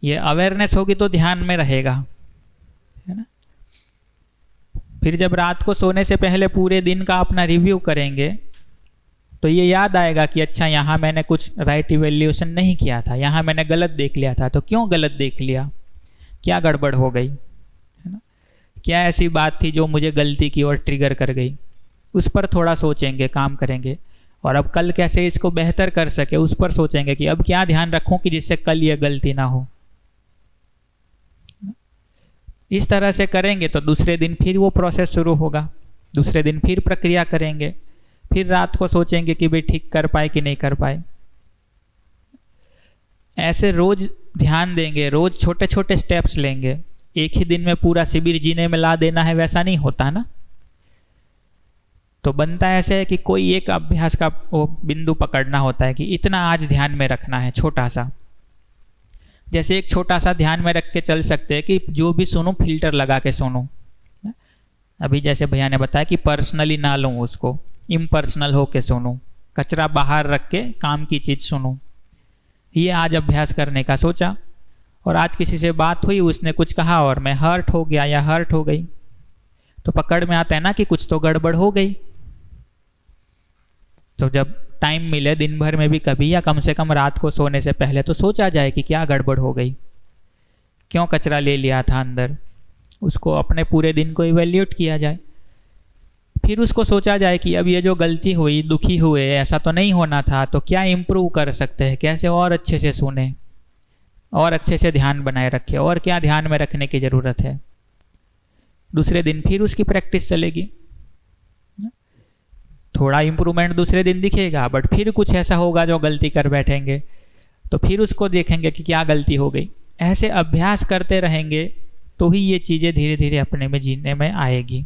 ये अवेयरनेस होगी तो ध्यान में रहेगा, है ना। फिर जब रात को सोने से पहले पूरे दिन का अपना रिव्यू करेंगे, तो ये याद आएगा कि अच्छा यहाँ मैंने कुछ राइट इवैल्यूएशन नहीं किया था, यहाँ मैंने गलत देख लिया था, तो क्यों गलत देख लिया, क्या गड़बड़ हो गई, है ना। क्या ऐसी बात थी जो मुझे गलती की और ट्रिगर कर गई, उस पर थोड़ा सोचेंगे, काम करेंगे। और अब कल कैसे इसको बेहतर कर सके उस पर सोचेंगे कि अब क्या ध्यान रखूं कि जिससे कल ये गलती ना हो। इस तरह से करेंगे तो दूसरे दिन फिर वो प्रोसेस शुरू होगा, दूसरे दिन फिर प्रक्रिया करेंगे, फिर रात को सोचेंगे कि भाई ठीक कर पाए कि नहीं कर पाए। ऐसे रोज ध्यान देंगे, रोज छोटे छोटे स्टेप्स लेंगे। एक ही दिन में पूरा शिविर जीने में ला देना है, वैसा नहीं होता ना। तो बनता ऐसे है कि कोई एक अभ्यास का वो बिंदु पकड़ना होता है कि इतना आज ध्यान में रखना है, छोटा सा। जैसे एक छोटा सा ध्यान में रख के चल सकते हैं कि जो भी सुनूं फिल्टर लगा के सुनूं। अभी जैसे भैया ने बताया कि पर्सनली ना लूं उसको, इम्पर्सनल होके सुनूं, कचरा बाहर रख के काम की चीज़ सुनूं। ये आज अभ्यास करने का सोचा, और आज किसी से बात हुई, उसने कुछ कहा और मैं हर्ट हो गया या हर्ट हो गई, तो पकड़ में आता है ना कि कुछ तो गड़बड़ हो गई। तो जब टाइम मिले दिन भर में भी कभी, या कम से कम रात को सोने से पहले, तो सोचा जाए कि क्या गड़बड़ हो गई, क्यों कचरा ले लिया था अंदर, उसको अपने पूरे दिन को इवैल्यूएट किया जाए। फिर उसको सोचा जाए कि अब ये जो गलती हुई, दुखी हुए, ऐसा तो नहीं होना था, तो क्या इम्प्रूव कर सकते हैं, कैसे और अच्छे से सुने और अच्छे से ध्यान बनाए रखे, और क्या ध्यान में रखने की ज़रूरत है। दूसरे दिन फिर उसकी प्रैक्टिस चलेगी। थोड़ा इम्प्रूवमेंट दूसरे दिन दिखेगा, बट फिर कुछ ऐसा होगा जो गलती कर बैठेंगे, तो फिर उसको देखेंगे कि क्या गलती हो गई। ऐसे अभ्यास करते रहेंगे तो ही ये चीज़ें धीरे धीरे अपने में जीने में आएगी।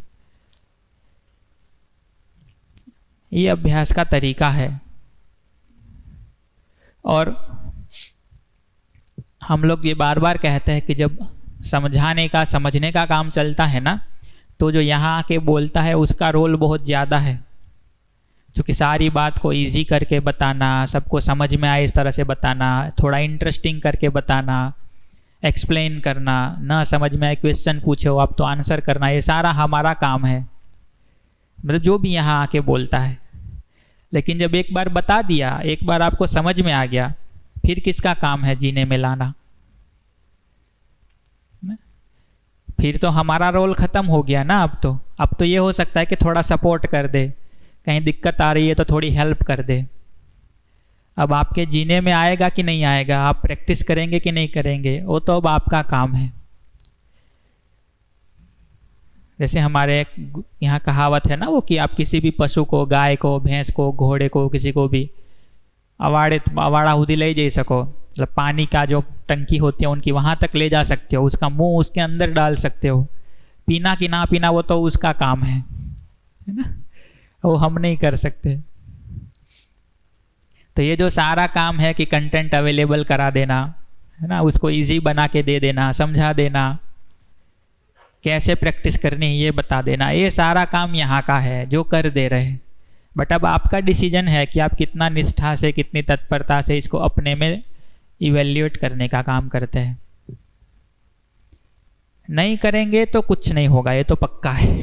ये अभ्यास का तरीका है। और हम लोग ये बार बार कहते हैं कि जब समझाने का समझने का काम चलता है ना, तो जो यहाँ आके बोलता है उसका रोल बहुत ज़्यादा है, क्योंकि सारी बात को इजी करके बताना, सबको समझ में आए इस तरह से बताना, थोड़ा इंटरेस्टिंग करके बताना, एक्सप्लेन करना, ना समझ में आए क्वेश्चन पूछो आप तो आंसर करना, ये सारा हमारा काम है, मतलब जो भी यहाँ आके बोलता है। लेकिन जब एक बार बता दिया, एक बार आपको समझ में आ गया, फिर किसका काम है जीने में लाना? फिर तो हमारा रोल खत्म हो गया ना। अब तो ये हो सकता है कि थोड़ा सपोर्ट कर दे, कहीं दिक्कत आ रही है तो थोड़ी हेल्प कर दे। अब आपके जीने में आएगा कि नहीं आएगा, आप प्रैक्टिस करेंगे कि नहीं करेंगे, वो तो अब आपका काम है। जैसे हमारे यहाँ कहावत है ना वो, कि आप किसी भी पशु को, गाय को, भैंस को, घोड़े को, किसी को भी अवाड़ा हुदी ले जा सको, मतलब पानी का जो टंकी होती है उनकी वहाँ तक ले जा सकते हो, उसका मुंह उसके अंदर डाल सकते हो। पीना कि ना पीना वो तो उसका काम है ना, वो हम नहीं कर सकते। तो ये जो सारा काम है कि कंटेंट अवेलेबल करा देना है ना, उसको इजी बना के दे देना, समझा देना, कैसे प्रैक्टिस करनी है ये बता देना, ये सारा काम यहाँ का है जो कर दे रहे। बट अब आपका डिसीजन है कि आप कितना निष्ठा से, कितनी तत्परता से इसको अपने में इवेल्युएट करने का काम करते हैं। नहीं करेंगे तो कुछ नहीं होगा, ये तो पक्का है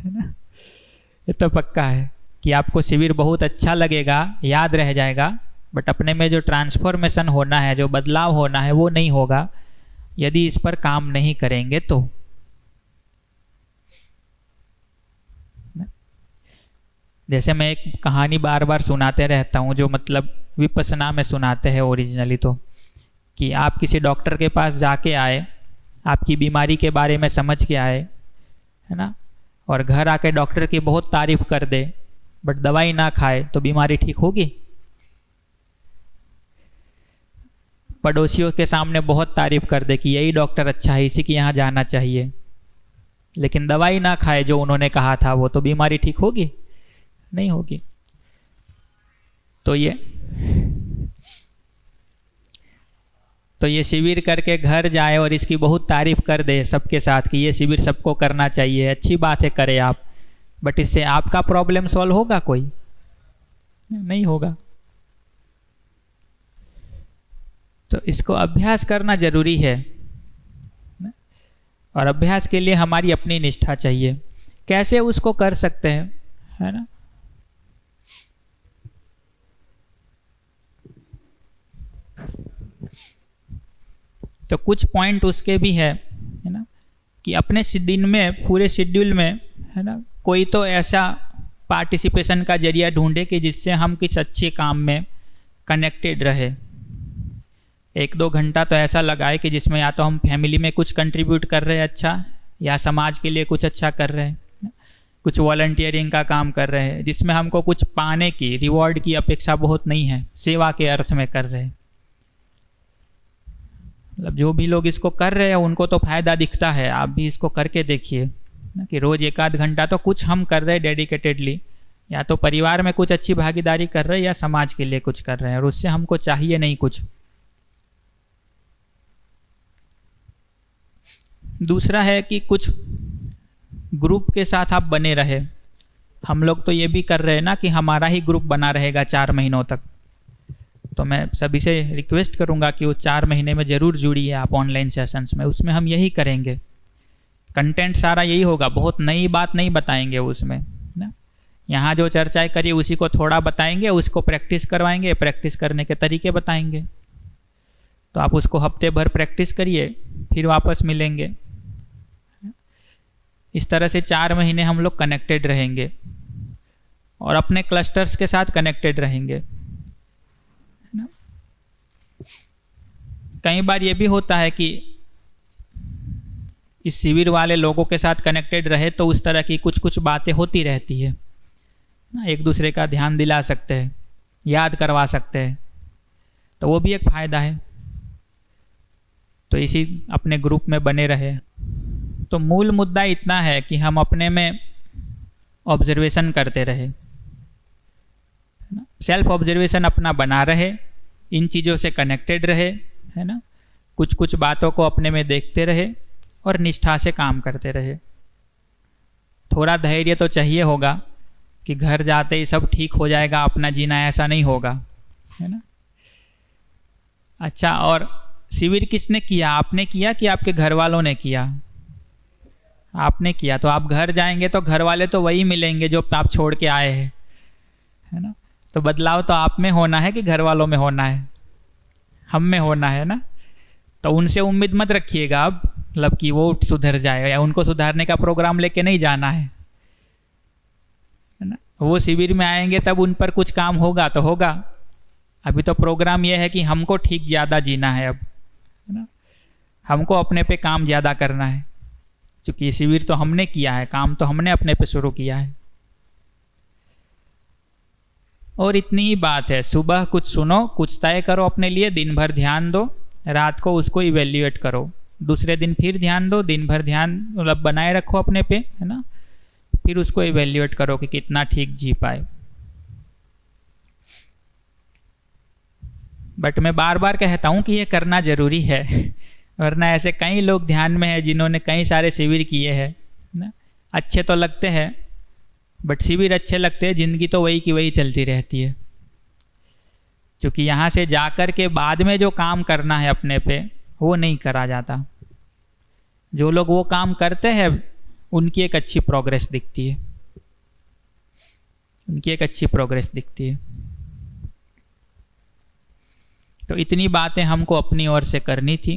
ना, ये तो पक्का है कि आपको शिविर बहुत अच्छा लगेगा, याद रह जाएगा, बट अपने में जो ट्रांसफॉर्मेशन होना है, जो बदलाव होना है, वो नहीं होगा यदि इस पर काम नहीं करेंगे तो। जैसे मैं एक कहानी बार बार सुनाते रहता हूँ, जो मतलब विपස්සना में सुनाते हैं ओरिजिनली, तो कि आप किसी डॉक्टर के पास जाके आए, आपकी बीमारी के बारे में समझ के आए है ना, और घर आके डॉक्टर की बहुत तारीफ कर दे, बट दवाई ना खाए तो बीमारी ठीक होगी? पड़ोसियों के सामने बहुत तारीफ कर दे कि यही डॉक्टर अच्छा है, इसी के यहाँ जाना चाहिए, लेकिन दवाई ना खाए जो उन्होंने कहा था, वो तो बीमारी ठीक होगी? नहीं होगी। तो ये शिविर करके घर जाए और इसकी बहुत तारीफ कर दे सबके साथ कि ये शिविर सबको करना चाहिए, अच्छी बात है, करें आप, बट इससे आपका प्रॉब्लम सॉल्व होगा? कोई नहीं होगा। तो इसको अभ्यास करना जरूरी है, और अभ्यास के लिए हमारी अपनी निष्ठा चाहिए। कैसे उसको कर सकते हैं, है ना? तो कुछ पॉइंट उसके भी है ना, कि अपने दिन में, पूरे शेड्यूल में, है ना, कोई तो ऐसा पार्टिसिपेशन का जरिया ढूंढे कि जिससे हम किसी अच्छे काम में कनेक्टेड रहे। 1-2 घंटा तो ऐसा लगाए कि जिसमें या तो हम फैमिली में कुछ कंट्रीब्यूट कर रहे हैं अच्छा, या समाज के लिए कुछ अच्छा कर रहे हैं, कुछ वॉलंटियरिंग का काम कर रहे हैं, जिसमें हमको कुछ पाने की, रिवॉर्ड की अपेक्षा बहुत नहीं है, सेवा के अर्थ में कर रहे हैं। मतलब जो भी लोग इसको कर रहे हैं उनको तो फायदा दिखता है, आप भी इसको करके देखिए कि रोज 1-8 घंटा तो कुछ हम कर रहे हैं डेडिकेटेडली, या तो परिवार में कुछ अच्छी भागीदारी कर रहे हैं या समाज के लिए कुछ कर रहे हैं, और उससे हमको चाहिए नहीं कुछ। दूसरा है कि कुछ ग्रुप के साथ आप बने रहे। हम लोग तो ये भी कर रहे हैं ना कि हमारा ही ग्रुप बना रहेगा 4 महीनों तक, तो मैं सभी से रिक्वेस्ट करूंगा कि वो 4 महीने में ज़रूर जुड़िए आप ऑनलाइन सेशंस में। उसमें हम यही करेंगे, कंटेंट सारा यही होगा, बहुत नई बात नहीं बताएंगे उसमें ना। यहाँ जो चर्चाएं करिए उसी को थोड़ा बताएंगे, उसको प्रैक्टिस करवाएंगे, प्रैक्टिस करने के तरीके बताएंगे। तो आप उसको हफ्ते भर प्रैक्टिस करिए, फिर वापस मिलेंगे। इस तरह से 4 महीने हम लोग कनेक्टेड रहेंगे और अपने क्लस्टर्स के साथ कनेक्टेड रहेंगे। कई बार ये भी होता है कि इस शिविर वाले लोगों के साथ कनेक्टेड रहे तो उस तरह की कुछ कुछ बातें होती रहती है ना, एक दूसरे का ध्यान दिला सकते हैं, याद करवा सकते हैं, तो वो भी एक फ़ायदा है। तो इसी अपने ग्रुप में बने रहे। तो मूल मुद्दा इतना है कि हम अपने में ऑब्जर्वेशन करते रहे, सेल्फ ऑब्जर्वेशन अपना बना रहे, इन चीज़ों से कनेक्टेड रहे, है ना, कुछ कुछ बातों को अपने में देखते रहे और निष्ठा से काम करते रहे। थोड़ा धैर्य तो चाहिए होगा कि घर जाते ही सब ठीक हो जाएगा, अपना जीना ऐसा नहीं होगा, है ना। अच्छा, और शिविर किसने किया? आपने किया कि आपके घर वालों ने किया? आपने किया। तो आप घर जाएंगे तो घर वाले तो वही मिलेंगे जो आप छोड़ के आए हैं, है ना। तो बदलाव तो आप में होना है कि घर वालों में होना है? हम में होना है ना। तो उनसे उम्मीद मत रखिएगा अब, मतलब कि वो सुधर जाए, या उनको सुधारने का प्रोग्राम लेके नहीं जाना है ना। वो शिविर में आएंगे तब उन पर कुछ काम होगा तो होगा। अभी तो प्रोग्राम ये है कि हमको ठीक ज़्यादा जीना है अब, है ना। हमको अपने पे काम ज़्यादा करना है, क्योंकि ये शिविर तो हमने किया है, काम तो हमने अपने पे शुरू किया है। और इतनी ही बात है, सुबह कुछ सुनो, कुछ तय करो अपने लिए, दिन भर ध्यान दो, रात को उसको इवेल्युएट करो, दूसरे दिन फिर ध्यान दो, दिन भर ध्यान मतलब बनाए रखो अपने पे, है ना, फिर उसको इवेल्युएट करो कि कितना ठीक जी पाए। बट मैं बार बार कहता हूँ कि ये करना जरूरी है, वरना ऐसे कई लोग ध्यान में हैं जिन्होंने कई सारे शिविर किए हैं ना, अच्छे तो लगते हैं, बट शिविर अच्छे लगते हैं, जिंदगी तो वही की वही चलती रहती है। क्योंकि यहाँ से जाकर के बाद में जो काम करना है अपने पे, वो नहीं करा जाता। जो लोग वो काम करते हैं उनकी एक अच्छी प्रोग्रेस दिखती है, उनकी एक अच्छी प्रोग्रेस दिखती है। तो इतनी बातें हमको अपनी ओर से करनी थी।